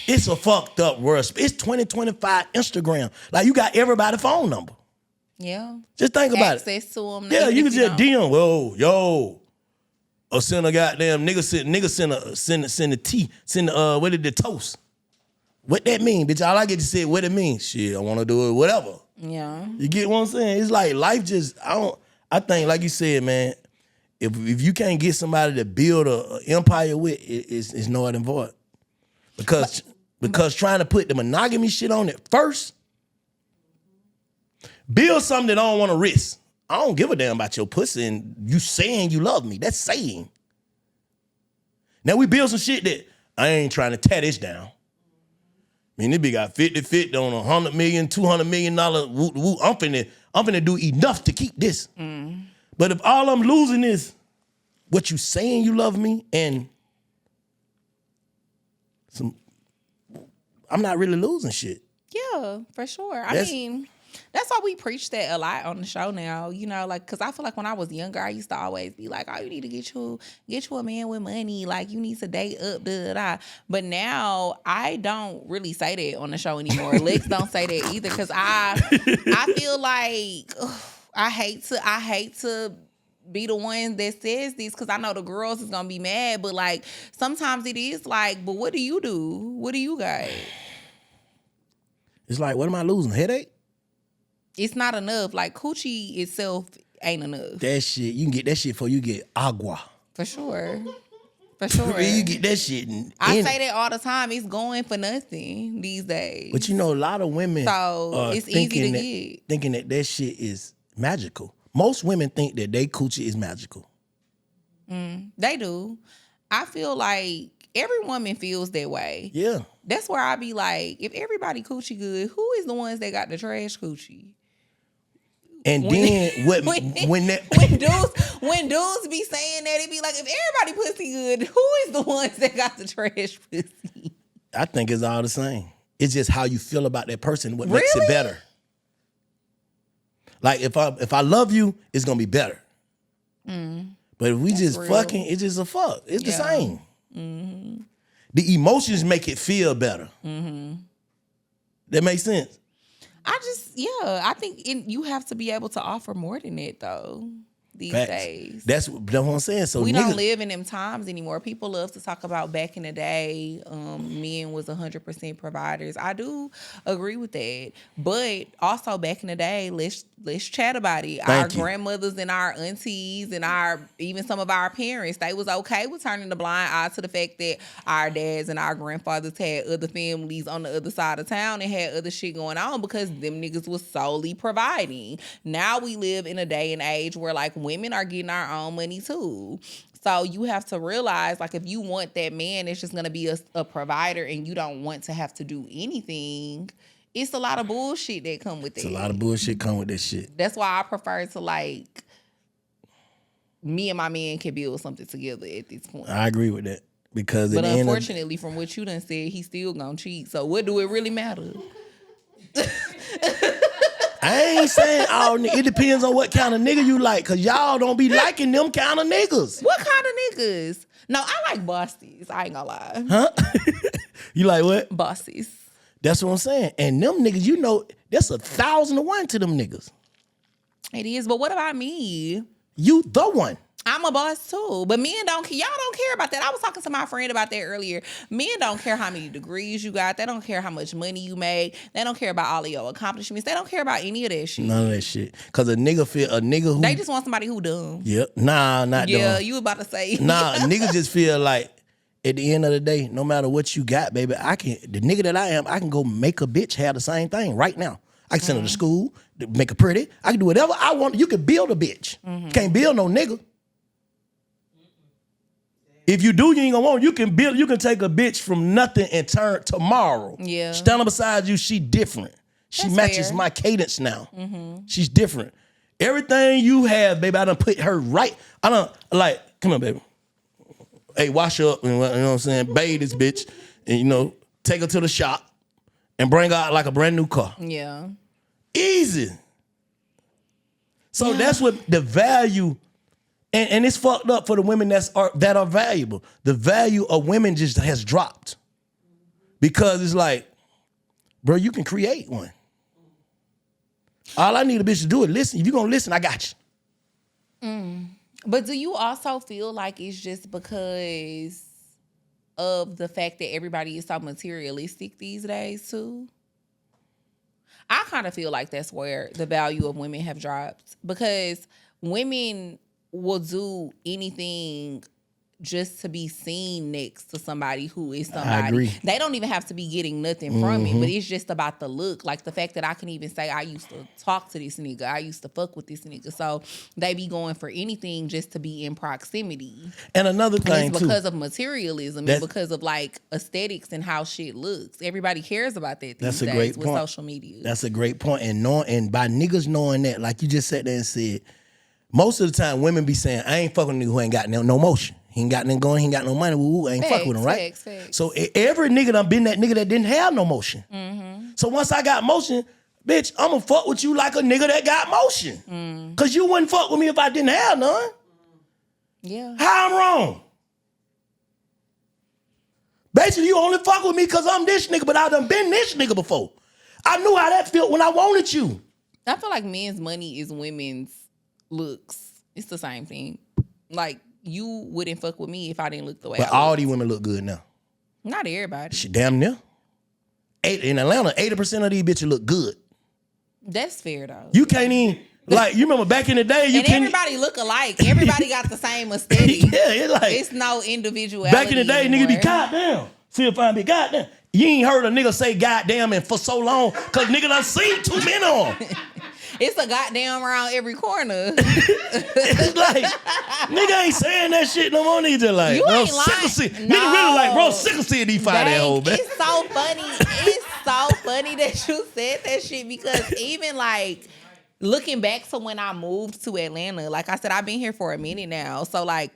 It's a fucked up world. It's 2025 Instagram. Like, you got everybody's phone number. Yeah. Just think about it. Access to them. Yeah, you can just don't. DM. Whoa, yo. Or send a goddamn nigga send a tea, what did the toast? What that mean, bitch? All I get to say what it means. Shit, I want to do it, whatever. Yeah. You get what I'm saying? It's like life just, I think, like you said, man, if you can't get somebody to build an empire with, it's null and void. Because trying to put the monogamy shit on it first, build something that I don't want to risk. I don't give a damn about your pussy and you saying you love me. That's saying. Now we build some shit that I ain't trying to tear this down. I mean, this bitch got 50-50 on $100 million, $200 million. Woo. I'm finna do enough to keep this. But if all I'm losing is what you saying you love me and I'm not really losing shit. Yeah, for sure. I mean, that's why we preach that a lot on the show now, you know, like, because I feel like when I was younger, I used to always be like, oh, you need to get you a man with money. Like, you need to date up, da. But now I don't really say that on the show anymore. Lex don't say that either because I feel like I hate to be the one that says this because I know the girls is going to be mad. But, like, sometimes it is like, but what do you do? What do you got? It's like, what am I losing? Headache? It's not enough. Like, coochie itself ain't enough. That shit, you can get that shit before you get agua. For sure. For sure. You get that shit. I say that all the time. It's going for nothing these days. But you know, a lot of women it's easy to get. Thinking that shit is magical. Most women think that they coochie is magical. They do. I feel like every woman feels that way. Yeah. That's where I be like, if everybody coochie good, who is the ones that got the trash coochie? And then when dudes be saying that, it be like, if everybody pussy good, who is the ones that got the trash pussy? I think it's all the same. It's just how you feel about that person, what makes it better. Like if I love you, it's gonna be better. But if we just real. fucking, it's just a fuck. It's the same. Mm-hmm. The emotions make it feel better. That makes sense. I think you have to be able to offer more than that, though, these days. That's what I'm saying. So we don't live in them times anymore. People love to talk about back in the day, men was 100% providers. I do agree with that. But also back in the day, let's chat about it. Our grandmothers and our aunties and even some of our parents, they was okay with turning the blind eye to the fact that our dads and our grandfathers had other families on the other side of town and had other shit going on because them niggas was solely providing. Now we live in a day and age where like women are getting our own money too. So you have to realize, like, if you want that man that's just going to be a provider and you don't want to have to do anything, it's a lot of bullshit that come with it. It's a lot of bullshit come with this shit. That's why I prefer to, like, me and my man can build something together at this point. I agree with that. But unfortunately, from what you done said, he's still going to cheat. So what do it really matter? I ain't saying it depends on what kind of nigga you like, because y'all don't be liking them kind of niggas. What kind of niggas? No, I like bosses. I ain't gonna lie. Huh? You like what? Bosses. That's what I'm saying. And them niggas, you know, that's 1,000 to 1 to them niggas. It is, but what about me? You the one. I'm a boss too, but men don't. Y'all don't care about that. I was talking to my friend about that earlier. Men don't care how many degrees you got. They don't care how much money you make. They don't care about all of your accomplishments. They don't care about any of that shit. None of that shit. Cause a nigga who they just want somebody who dumb. Yep. Nah, not dumb. Yeah, you about to say. Nah, niggas just feel like at the end of the day, no matter what you got, baby, the nigga that I am, I can go make a bitch have the same thing right now. I can send her to school, make her pretty. I can do whatever I want. You can build a bitch. Can't build no nigga. If you do, you ain't gonna want. You can take a bitch from nothing and turn tomorrow. Yeah. Standing beside you, she different. She matches my cadence now. She's different. Everything you have, baby, I done put her right. I done, like, come on, baby. Hey, wash her up, and, you know what I'm saying? Bathe this bitch, and, you know, take her to the shop and bring her out like a brand new car. Yeah. Easy. So that's what the value. And it's fucked up for the women that are valuable. The value of women just has dropped. Because it's like, bro, you can create one. All I need a bitch to do is listen. If you gonna listen, I got you. But do you also feel like it's just because of the fact that everybody is so materialistic these days too? I kind of feel like that's where the value of women have dropped, because women will do anything just to be seen next to somebody who is somebody. I agree. They don't even have to be getting nothing from it, but it's just about the look. Like the fact that I can even say I used to talk to this nigga, I used to fuck with this nigga. So they be going for anything just to be in proximity. And another thing It's too, because of materialism and because of like aesthetics and how shit looks. Everybody cares about that these days with social media. That's a great point. And by niggas knowing that, like you just sat there and said, most of the time women be saying, I ain't fucking with a nigga who ain't got no motion. He ain't got nothing going, he ain't got no money, I ain't fucking with him, right? Facts. So every nigga done been that nigga that didn't have no motion. So once I got motion, bitch, I'm gonna fuck with you like a nigga that got motion. Cause you wouldn't fuck with me if I didn't have none. Yeah. How I'm wrong? Basically, you only fuck with me cause I'm this nigga, but I done been this nigga before. I knew how that felt when I wanted you. I feel like men's money is women's looks. It's the same thing. Like, you wouldn't fuck with me if I didn't look the way I But look. all these women look good now. Not everybody. Shit, damn near. In Atlanta, 80% of these bitches look good. That's fair, though. You can't even, like, you remember back in the day, everybody look alike. Everybody got the same aesthetic. Yeah, it's like, it's no individuality back in the day, anymore. nigga be goddamn. See if I be goddamn. You ain't heard a nigga say goddamn and for so long, cause nigga done seen too many of them. It's a goddamn around every corner. It's like, nigga ain't saying that shit no more. Nigga just like, You bro, ain't sick lying. of seeing. No. Nigga really like, bro, sick of seeing these five that hoe, man. It's so funny. It's so funny that you said that shit, because even like looking back to when I moved to Atlanta, like I said, I've been here for a minute now. So like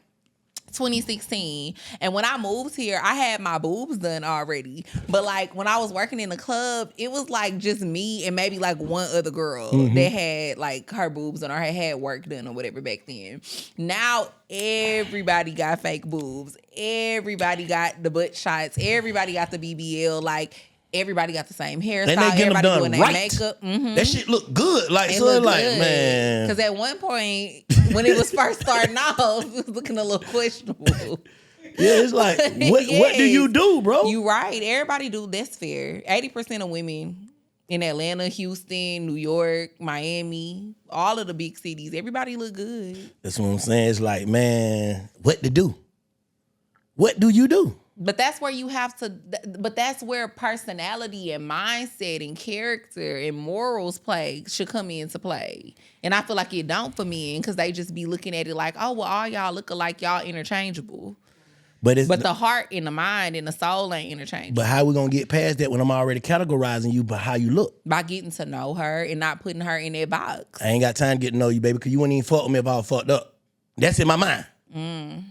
2016. And when I moved here, I had my boobs done already. But like when I was working in the club, it was like just me and maybe like one other girl that had like her boobs done or had work done or whatever back then. Now everybody got fake boobs. Everybody got the butt shots. Everybody got the BBL. Like everybody got the same hairstyle. And they get them everybody done doing their right. makeup. That shit look good. Like, It so looked like, good. man. Because at one point, when it was first starting off, it was looking a little questionable. Yeah, it's like, what do you do, bro? You right. Everybody do. That's fair. 80% of women in Atlanta, Houston, New York, Miami, all of the big cities, everybody look good. That's what I'm saying. It's like, man, what to do? What do you do? But that's where you have to, but that's where personality and mindset and character and morals should come into play. And I feel like it don't for men, because they just be looking at it like, oh, well, all y'all look alike, y'all interchangeable. But the heart and the mind and the soul ain't interchangeable. But how we gonna get past that when I'm already categorizing you by how you look? By getting to know her and not putting her in that box. I ain't got time to get to know you, baby, because you wouldn't even fuck with me if I was fucked up. That's in my mind.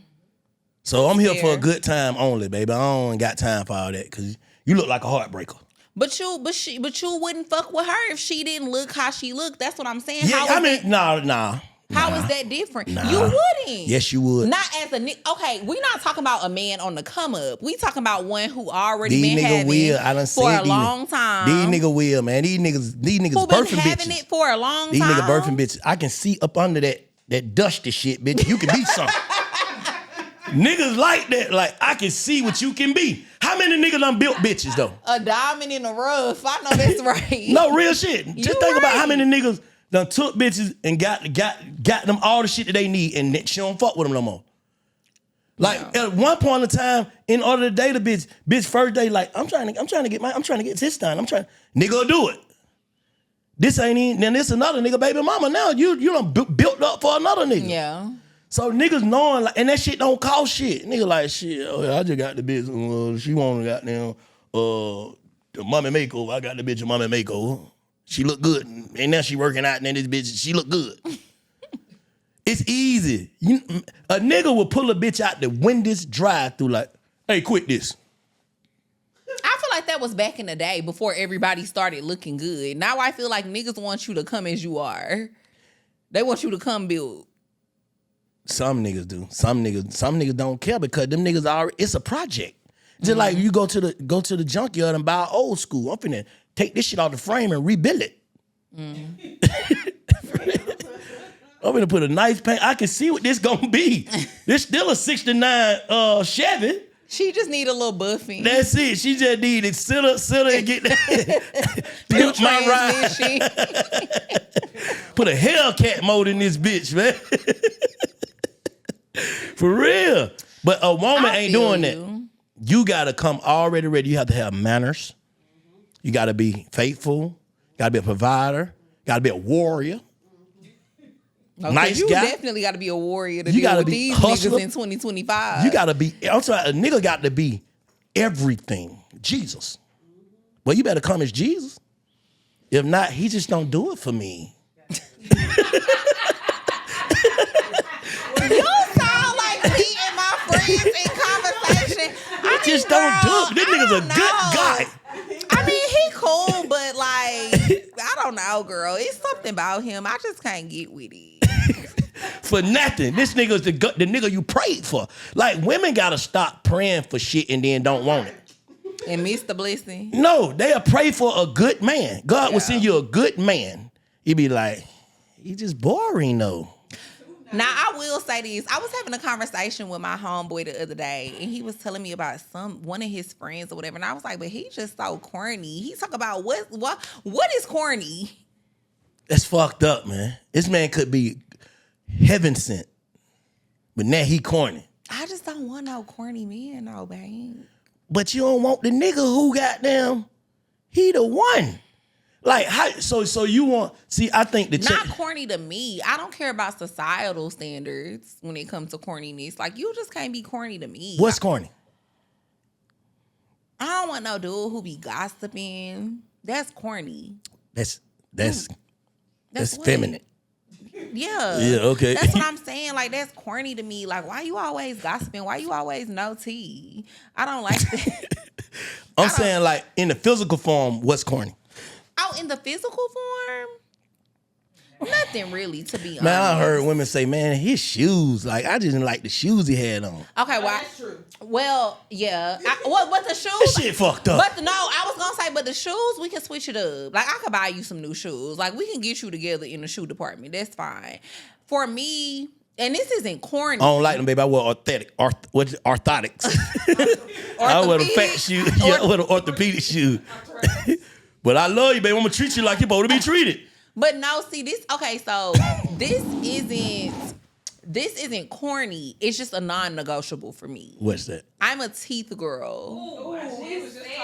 So I'm here for a good time only, baby. I don't got time for all that, because you look like a heartbreaker. But you wouldn't fuck with her if she didn't look how she looked. That's what I'm saying. Yeah, nah. How is that different? Nah. You wouldn't. Yes, you would. Not as a nigga. Okay, we're not talking about a man on the come up. We talking about one who already These been nigga having will. I done for seen a long time. These nigga will, man. These niggas who been birthing having bitches. it for a long These time. nigga birthing bitches. I can see up under that dusty shit, bitch. You can be something. Niggas like that. Like, I can see what you can be. How many niggas done built bitches, though? A diamond in the rough. I know that's right. No, real shit. Just think about right. how many niggas done took bitches and got them all the shit that they need, and she don't fuck with them no more. Like, at one point in time, in order to date a bitch first day, like, I'm trying to get this done. Nigga will do it. This ain't even, then this another nigga baby mama. Now you done built up for another nigga. Yeah. So niggas knowing, like, and that shit don't cost shit. Nigga like, shit, oh, yeah, I just got the bitch. She want to goddamn the mommy makeover. I got the bitch a mommy makeover. She look good. And now she working out, and then this bitch, she look good. It's easy. A nigga will pull a bitch out the Wendy's drive-through like, hey, quit this. I feel like that was back in the day before everybody started looking good. Now I feel like niggas want you to come as you are. They want you to come build. Some niggas do. Some niggas don't care, because them niggas are. It's a project. Just like you go to the junkyard and buy old school. I'm finna take this shit off the frame and rebuild it. I'm gonna put a nice paint. I can see what this gonna be. This still a 69 Chevy. She just need a little buffing. That's it. She just needed sit her and get that. New Pimp my transmission. ride. Put a Hellcat mode in this bitch, man. For real. But a woman ain't doing that. You gotta come already ready. You have to have manners. You gotta be faithful. You gotta be a provider. You gotta be a warrior. Okay, Nice you guy. Definitely got to be a warrior to You deal gotta with be these hustler. niggas in 2025. You gotta be. I'm sorry, a nigga got to be everything. Jesus. Well, you better come as Jesus. If not, he just don't do it for me. You sound like me and my friends in conversation. I Just don't do it. This nigga's a good guy. I mean, he cool, but like, I don't know, girl. It's something about him. I just can't get with it. For nothing. This nigga's the nigga you prayed for. Like, women gotta stop praying for shit and then don't want it. And miss the blessing. No, they'll pray for a good man. God will send you a good man. You be like, he just boring though. Now, I will say this. I was having a conversation with my homeboy the other day, and he was telling me about one of his friends or whatever, and I was like, but he's just so corny. He talk about what is corny? That's fucked up, man. This man could be heaven sent, but now he corny. I just don't want no corny man, no, babe. But you don't want the nigga who goddamn, he the one. Like, how, so you want, see, I think the Not corny to me. I don't care about societal standards when it comes to corniness. Like, you just can't be corny to me. What's corny? I don't want no dude who be gossiping. That's corny. That's That's feminine. Yeah. Yeah, okay. That's what I'm saying. Like, that's corny to me. Like, why you always gossiping? Why you always no tea? I don't like that. I'm saying, like, in the physical form, what's corny? Oh, in the physical form? Nothing really, to be honest. Man, I heard women say, man, his shoes, like, I just didn't like the shoes he had on. Okay, well, That's true. well, yeah. But the shoes. This shit fucked up. But no, I was gonna say, but the shoes, we can switch it up. Like, I could buy you some new shoes. Like, we can get you together in the shoe department. That's fine. For me, and this isn't corny. I don't like them, baby. I wear orthotics. I wear the fat shoes. Yeah, I wear the orthopedic shoes. But I love you, baby. I'm gonna treat you like you're supposed to be treated. But no, see this. Okay, so this isn't corny. It's just a non-negotiable for me. What's that? I'm a teeth girl.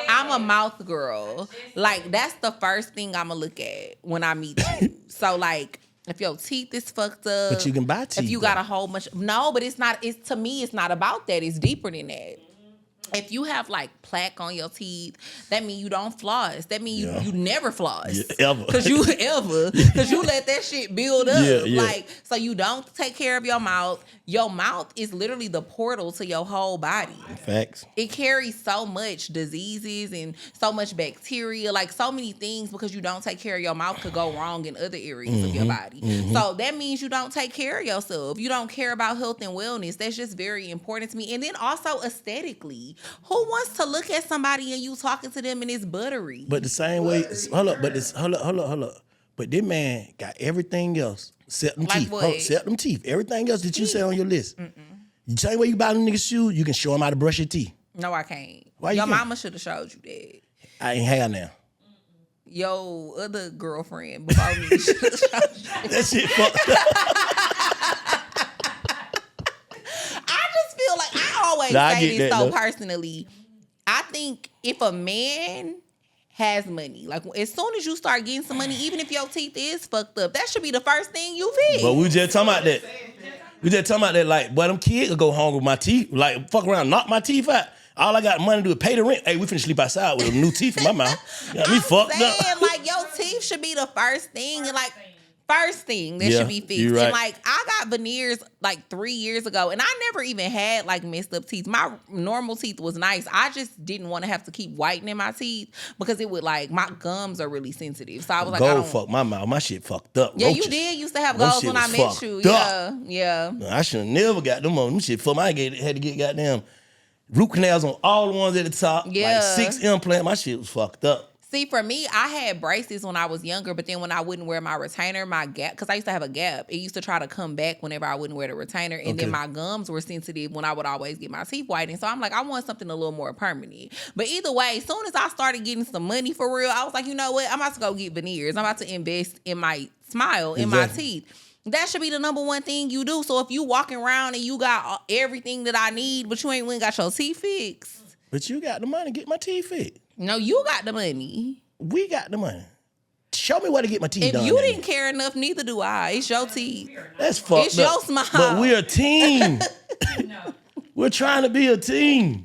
I'm a mouth girl. Like, that's the first thing I'm gonna look at when I meet you. So, like, if your teeth is fucked up, But you can buy teeth. if you got a whole bunch, no, but it's not. It's, to me, it's not about that. It's deeper than that. If you have like plaque on your teeth, that means you don't floss. That means you never floss. Yeah, ever. Cause you let that shit build up. Yeah. Like, so you don't take care of your mouth. Your mouth is literally the portal to your whole body. Facts. It carries so much diseases and so much bacteria, like so many things, because you don't take care of your mouth could go wrong in other areas of your body. So that means you don't take care of yourself. You don't care about health and wellness. That's just very important to me. And then also aesthetically, who wants to look at somebody and you talking to them and it's buttery? But the same way, hold up. But this man got everything else except them Like teeth. what? Except them teeth. Everything else that you say on your list. The same way you buy them niggas shoes, you can show them how to brush your teeth. No, I can't. Why you Your can't? mama should have showed you that. I ain't have now. Your other girlfriend before me should have showed you. That shit fucked up. I just feel like I always Nah, I say get this that, so though. personally. I think if a man has money, like as soon as you start getting some money, even if your teeth is fucked up, that should be the first thing you fix. But we just talking about that. We just talking about that, like, boy, them kids will go home with my teeth. Like, fuck around, knock my teeth out. All I got money to do is pay the rent. Hey, we finna sleep outside with new teeth in my mouth. Got me fucked saying, up. like, your teeth should be the first thing, and like first thing that Yeah, should be fixed. you right. And like, I got veneers like 3 years ago, and I never even had like messed up teeth. My normal teeth was nice. I just didn't want to have to keep whitening my teeth because it would, like, my gums are really sensitive. So I was like, I Gold don't. fuck my mouth. My shit fucked up. Yeah, Roaches. you did used to have Them goals shit when I was met you. fucked up. Yeah. I should have never got them on. Them shit fucked. I had to get goddamn root canals on all the ones at the top. Yeah. Like 6 implants. My shit was fucked up. See, for me, I had braces when I was younger, but then when I wouldn't wear my retainer, my gap, because I used to have a gap, it used to try to come back whenever I wouldn't wear the retainer. And then my gums were sensitive when I would always get my teeth whitened. So I'm like, I want something a little more permanent. But either way, as soon as I started getting some money for real, I was like, you know what? I'm about to go get veneers. I'm about to invest in my smile, in my teeth. That should be the number one thing you do. So if you walking around and you got everything that I need, but you ain't went and got your teeth fixed. But you got the money to get my teeth fixed. No, you got the money. We got the money. Show me where to get my teeth done. If you didn't care enough, neither do I. It's your teeth. That's fucked up. It's your smile. But we're a team. No. We're trying to be a team.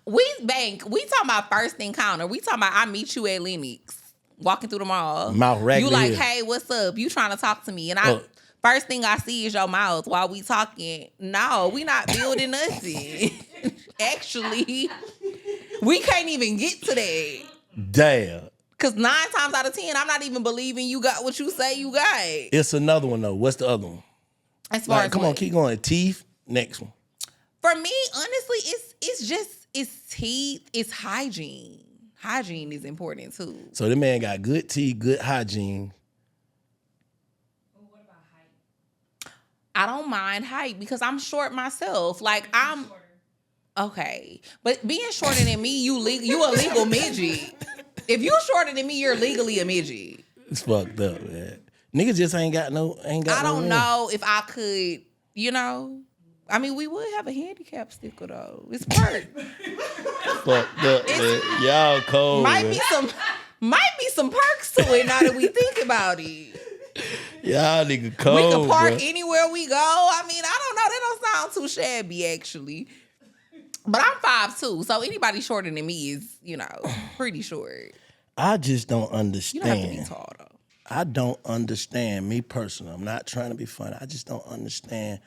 We talking about first encounter. We talking about I meet you at Lennox, walking through the mall. Mouth raggedy. You like, hey, what's up? You trying to talk to me. And first thing I see is your mouth while we talking. No, we not building nothing. Actually, we can't even get to that. Damn. Because 9 times out of 10, I'm not even believing you got what you say you got. It's another one, though. What's the other one? As far as come on, keep going. Teeth, next one. For me, honestly, it's teeth, it's hygiene. Hygiene is important, too. So the man got good teeth, good hygiene. Well, what about height? I don't mind height because I'm short myself. Like, I'm... Okay. But being shorter than me, you a legal midget. If you shorter than me, you're legally a midget. It's fucked up, man. Niggas just ain't got no. I don't know if I could, I mean, we would have a handicap sticker though. It's perk. Fucked up, man. Y'all cold. Might be some perks to it now that we think about it. Y'all nigga cold. We can park bro. anywhere we go. I mean, I don't know. That don't sound too shabby actually. But I'm 5'2", so anybody shorter than me is, pretty short. I just don't understand. You don't have to be tall, though. I don't understand, me personally. I'm not trying to be funny. I just don't understand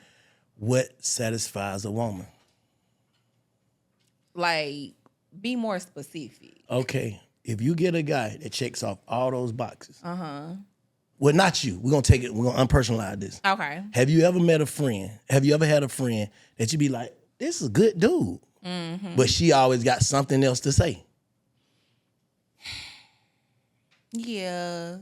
what satisfies a woman. Like, be more specific. Okay, if you get a guy that checks off all those boxes. Well, not you. We're going to unpersonalize this. Okay. Have you ever met a friend? Have you ever had a friend that you be like, this is a good dude, but she always got something else to say? Yeah.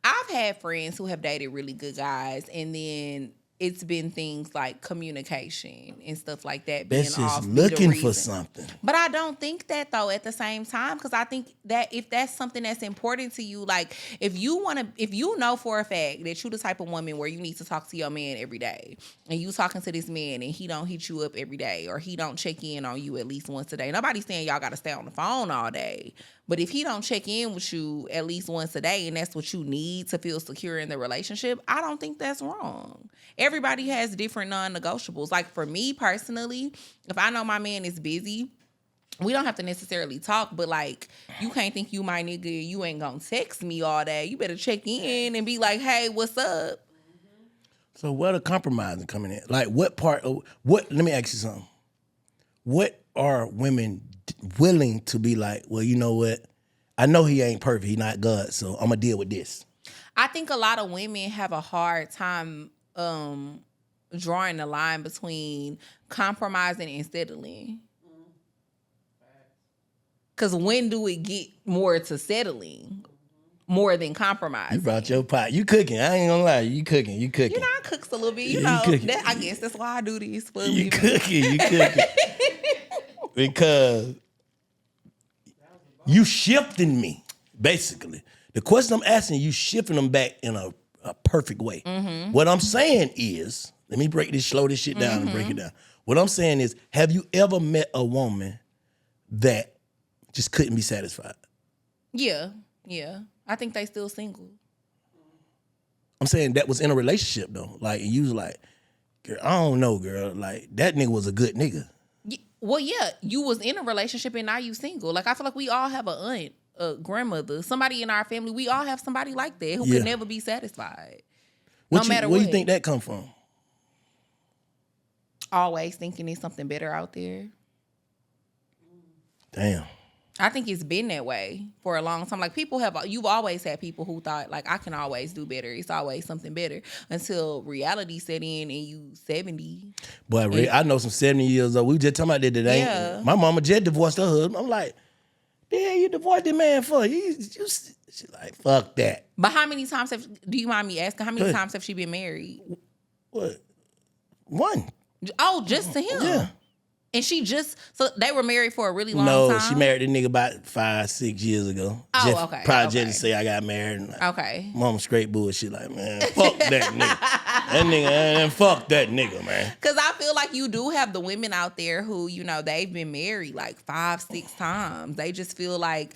I've had friends who have dated really good guys, and then it's been things like communication and stuff like that. That's just looking for something. But I don't think that, though, at the same time, because I think that if that's something that's important to you, like if you know for a fact that you're the type of woman where you need to talk to your man every day, and you talking to this man and he don't hit you up every day, or he don't check in on you at least once a day. Nobody's saying y'all got to stay on the phone all day. But if he don't check in with you at least once a day and that's what you need to feel secure in the relationship, I don't think that's wrong. Everybody has different non-negotiables. Like for me personally, if I know my man is busy, we don't have to necessarily talk, but like you can't think you my nigga, you ain't gonna text me all day. You better check in and be like, hey, what's up? So where the compromising coming in? Like let me ask you something. What are women willing to be like, well, you know what? I know he ain't perfect. He not God, so I'm going to deal with this. I think a lot of women have a hard time drawing the line between compromising and settling. Because when do it get more to settling? More than compromising. You brought your pot. You cooking. I ain't gonna lie. You cooking. I cooks a little bit. You know, I guess that's why I do this. For you cooking. Because you shifting me, basically. The question I'm asking you, shifting them back in a perfect way. Mm-hmm. What I'm saying is, let me slow this shit down and break it down. What I'm saying is, have you ever met a woman that just couldn't be satisfied? Yeah. I think they still single. I'm saying that was in a relationship though. Like, and you was like, girl, I don't know, girl. Like, that nigga was a good nigga. Well, yeah, you was in a relationship and now you single. Like, I feel like we all have an aunt, a grandmother, somebody in our family. We all have somebody like that who could never be satisfied. No matter what. Where you think that come from? Always thinking there's something better out there. Damn. I think it's been that way for a long time. Like you've always had people who thought like, I can always do better. It's always something better until reality set in and you 70. Boy, I know some 70 years old. We were just talking about that today. Yeah. My mama just divorced her husband. I'm like, The hell you divorced the man for? She like, fuck that. But how many times do you mind me asking, how many Good. times have she been married? What? One. Oh, just to him? Yeah. And so they were married for a really long No, time? she married the nigga about 5-6 years ago. Oh, okay. Probably Okay. just to say I got married. And Okay. Mama straight bullshit like, man, fuck that nigga. That nigga, and fuck that nigga, man. Because I feel like you do have the women out there who, they've been married like 5-6 times. They just feel like,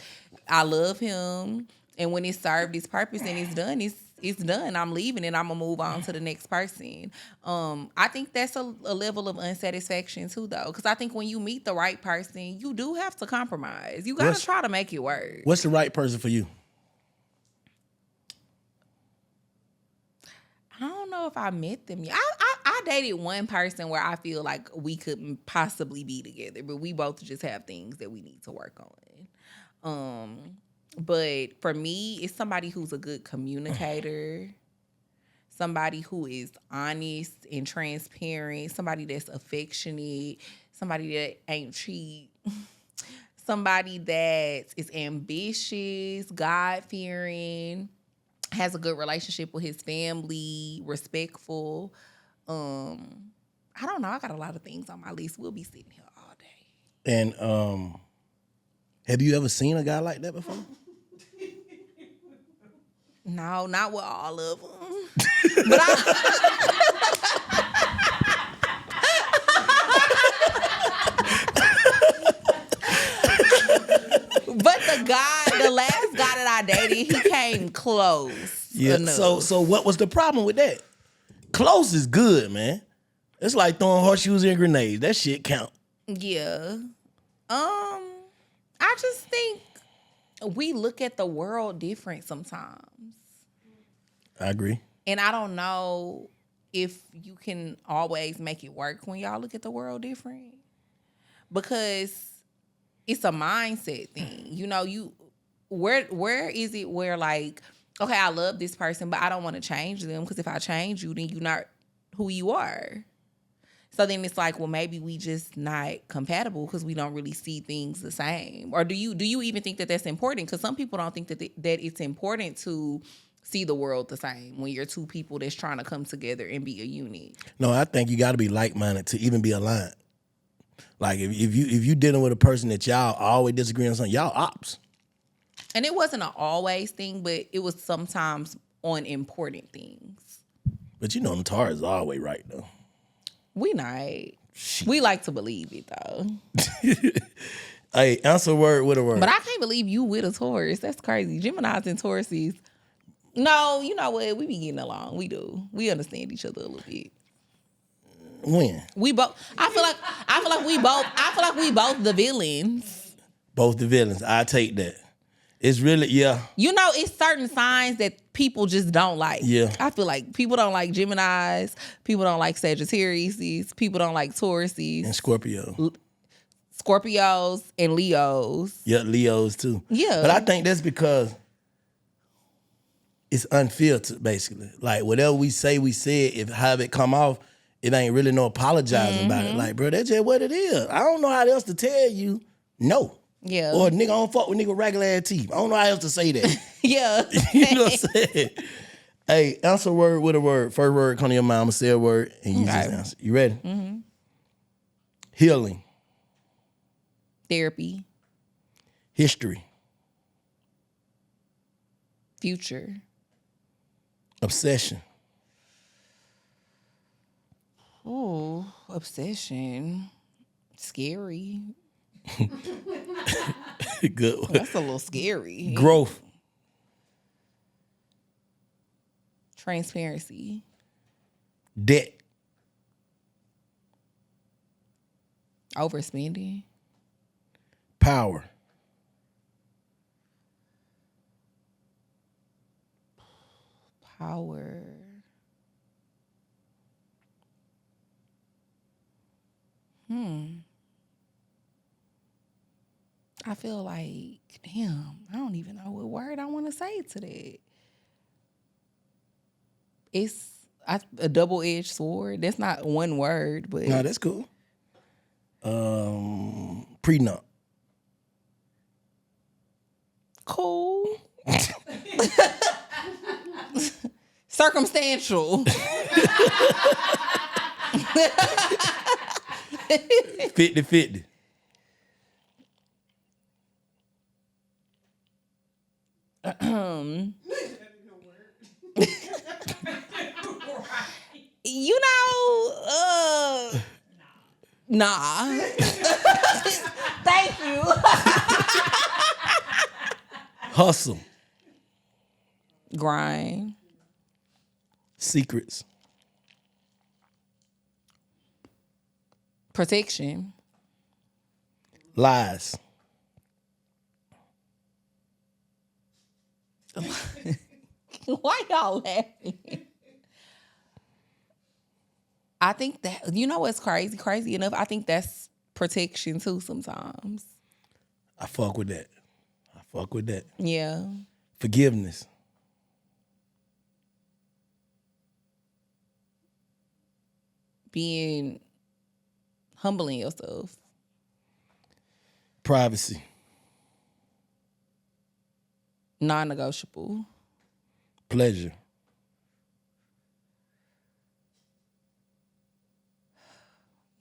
I love him, and when it served its purpose and it's done, it's done. I'm leaving and I'm going to move on to the next person. I think that's a level of unsatisfaction too, though. Because I think when you meet the right person, you do have to compromise. You got to try to make it work. What's the right person for you? I don't know if I met them yet. I dated one person where I feel like we couldn't possibly be together, but we both just have things that we need to work on. But for me, it's somebody who's a good communicator, somebody who is honest and transparent, somebody that's affectionate, somebody that ain't cheap, somebody that is ambitious, God-fearing, has a good relationship with his family, respectful. I don't know. I got a lot of things on my list. We'll be sitting here all day. And have you ever seen a guy like that before? No, not with all of them. But the last guy that I dated, he came close. Yeah. Enough. So what was the problem with that? Close is good, man. It's like throwing horseshoes and grenades. That shit count. Yeah. I just think we look at the world different sometimes. I agree. And I don't know if you can always make it work when y'all look at the world different. Because it's a mindset thing. Where is it where like, okay, I love this person, but I don't want to change them, because if I change you, then you're not who you are. So then it's like, well, maybe we just not compatible because we don't really see things the same. Or do you even think that that's important? Because some people don't think that it's important to see the world the same when you're two people that's trying to come together and be a unit. No, I think you got to be like-minded to even be aligned. Like if you dealing with a person that y'all always disagree on something, y'all ops. And it wasn't an always thing, but it was sometimes on important things. But Natara is always right though. We not. We like to believe it though. Hey, answer a word with a word. But I can't believe you with a Taurus. That's crazy. Geminis and Tauruses. No, you know what? We be getting along. We do. We understand each other a little bit. When? We both. I feel like we both the villains. Both the villains. I take that. It's really, yeah. It's certain signs that people just don't like. Yeah. I feel like people don't like Geminis. People don't like Sagittarius. People don't like Tauruses. And Scorpio. Scorpios and Leos. Yeah, Leos too. Yeah. But I think that's because it's unfiltered, basically. Like whatever we say, we said. If however it come off, it ain't really no apologizing about it. Like, bro, that's just what it is. I don't know how else to tell you no. Yeah. Or nigga, I don't fuck with nigga with regular ass teeth. I don't know how else to say that. Yeah. You know what I'm saying? Hey, answer a word with a word. First word come to your mind. I'm going to say a word and you just answer. You ready? Mm-hmm. Healing. Therapy. History. Future. Obsession. Oh, obsession. Scary. Good one. That's a little scary. Growth. Transparency. Debt. Overspending. Power. Power. I feel like, damn, I don't even know what word I want to say to that. It's a double-edged sword. That's not one word, but No, that's cool. Prenup. Cool. Circumstantial. 50-50. You know, nah. Thank you. Hustle. Grind. Secrets. Protection. Lies. Why y'all laughing? I think that, you know what's crazy? Crazy enough, I think that's protection too sometimes. I fuck with that. Yeah. Forgiveness. Being humbling yourself. Privacy. Non-negotiable. Pleasure.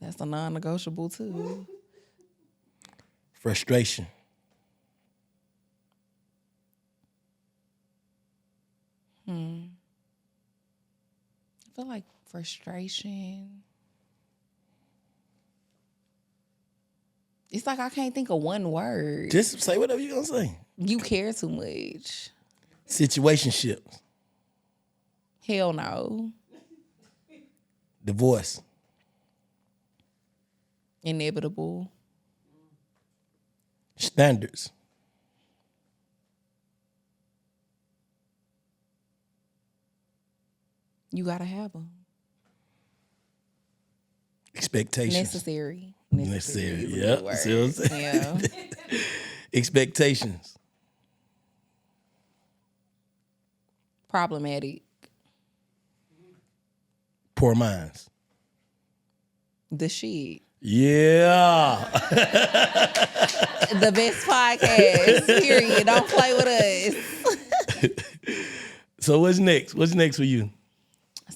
That's a non-negotiable too. Frustration. I feel like frustration. It's like I can't think of one word. Just say whatever you're gonna say. You care too much. Situationships. Hell no. Divorce. Inevitable. Standards. You gotta have them. Expectations. Necessary. Necessary. is a Yep. good word. See what I'm saying? Yeah. Expectations. Problematic. Poor minds. The shit. Yeah. The best podcast. Period. Don't play with us. So what's next? What's next for you?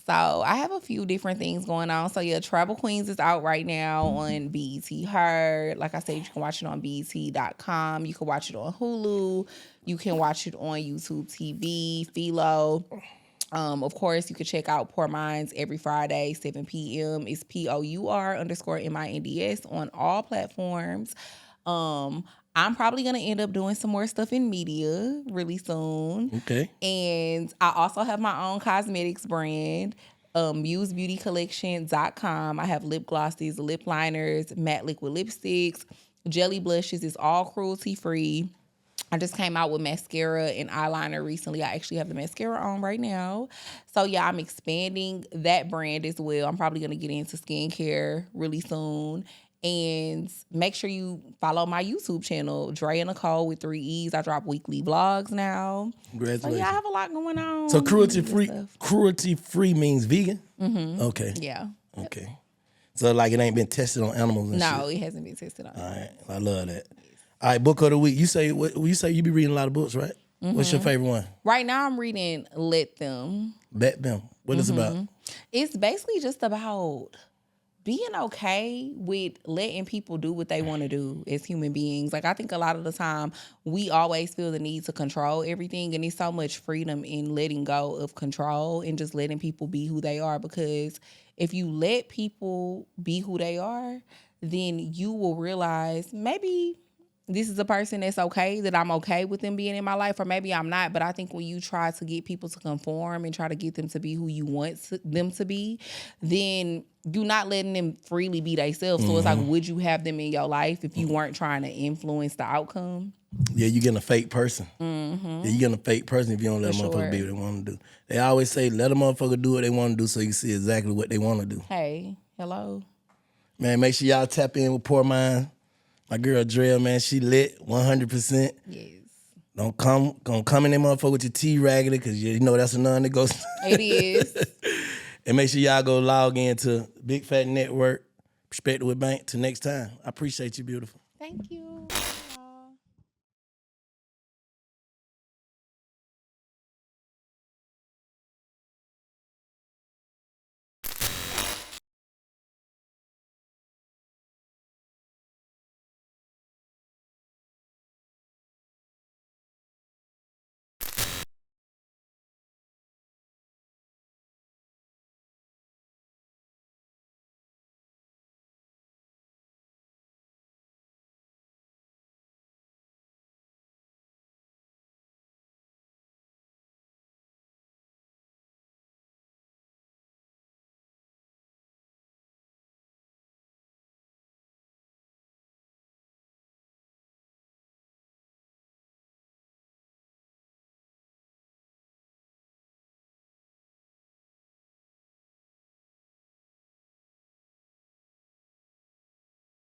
So I have a few different things going on. So yeah, Travel Queens is out right now on BET Heard. Like I said, you can watch it on BET.com. You can watch it on Hulu. You can watch it on YouTube TV, Philo. Of course, you can check out Poor Minds every Friday, 7 p.m. It's POUR_MINDS on all platforms. I'm probably going to end up doing some more stuff in media really soon. Okay. And I also have my own cosmetics brand, musebeautycollection.com. I have lip glosses, lip liners, matte liquid lipsticks, jelly blushes. It's all cruelty-free. I just came out with mascara and eyeliner recently. I actually have the mascara on right now. So, yeah, I'm expanding that brand as well. I'm probably going to get into skincare really soon. And make sure you follow my YouTube channel, Drea Nicole with 3 E's. I drop weekly vlogs now. Congratulations. So, yeah, I have a lot going on. So cruelty-free means vegan? Mm-hmm. Okay. Yeah. Okay. So like it ain't been tested on animals and shit? No, it hasn't been tested on. All right. I love that. All right, book of the week. You say you be reading a lot of books, right? Mm-hmm. What's your favorite one? Right now I'm reading Let Them. Let Them. What is it about? It's basically just about being okay with letting people do what they want to do as human beings. Like, I think a lot of the time we always feel the need to control everything, and there's so much freedom in letting go of control and just letting people be who they are, because if you let people be who they are, then you will realize maybe this is a person that's okay, that I'm okay with them being in my life, or maybe I'm not. But I think when you try to get people to conform and try to get them to be who you want them to be, then you're not letting them freely be themselves. So it's like, would you have them in your life if you weren't trying to influence the outcome? Yeah, you're getting a fake person. Yeah, you're getting a fake person if you don't let a motherfucker be what they want to do. They always say, let a motherfucker do what they want to do so you can see exactly what they want to do. Hey, hello. Man, make sure y'all tap in with Poor Mind. My girl Drea, man, she lit 100%. Yes. Don't come in that motherfucker with your tea raggedy, because you know that's a non-negotiable. It is. And make sure y'all go log in to Big Fat Network, Perspective with Bank. Till next time. I appreciate you, beautiful. Thank you.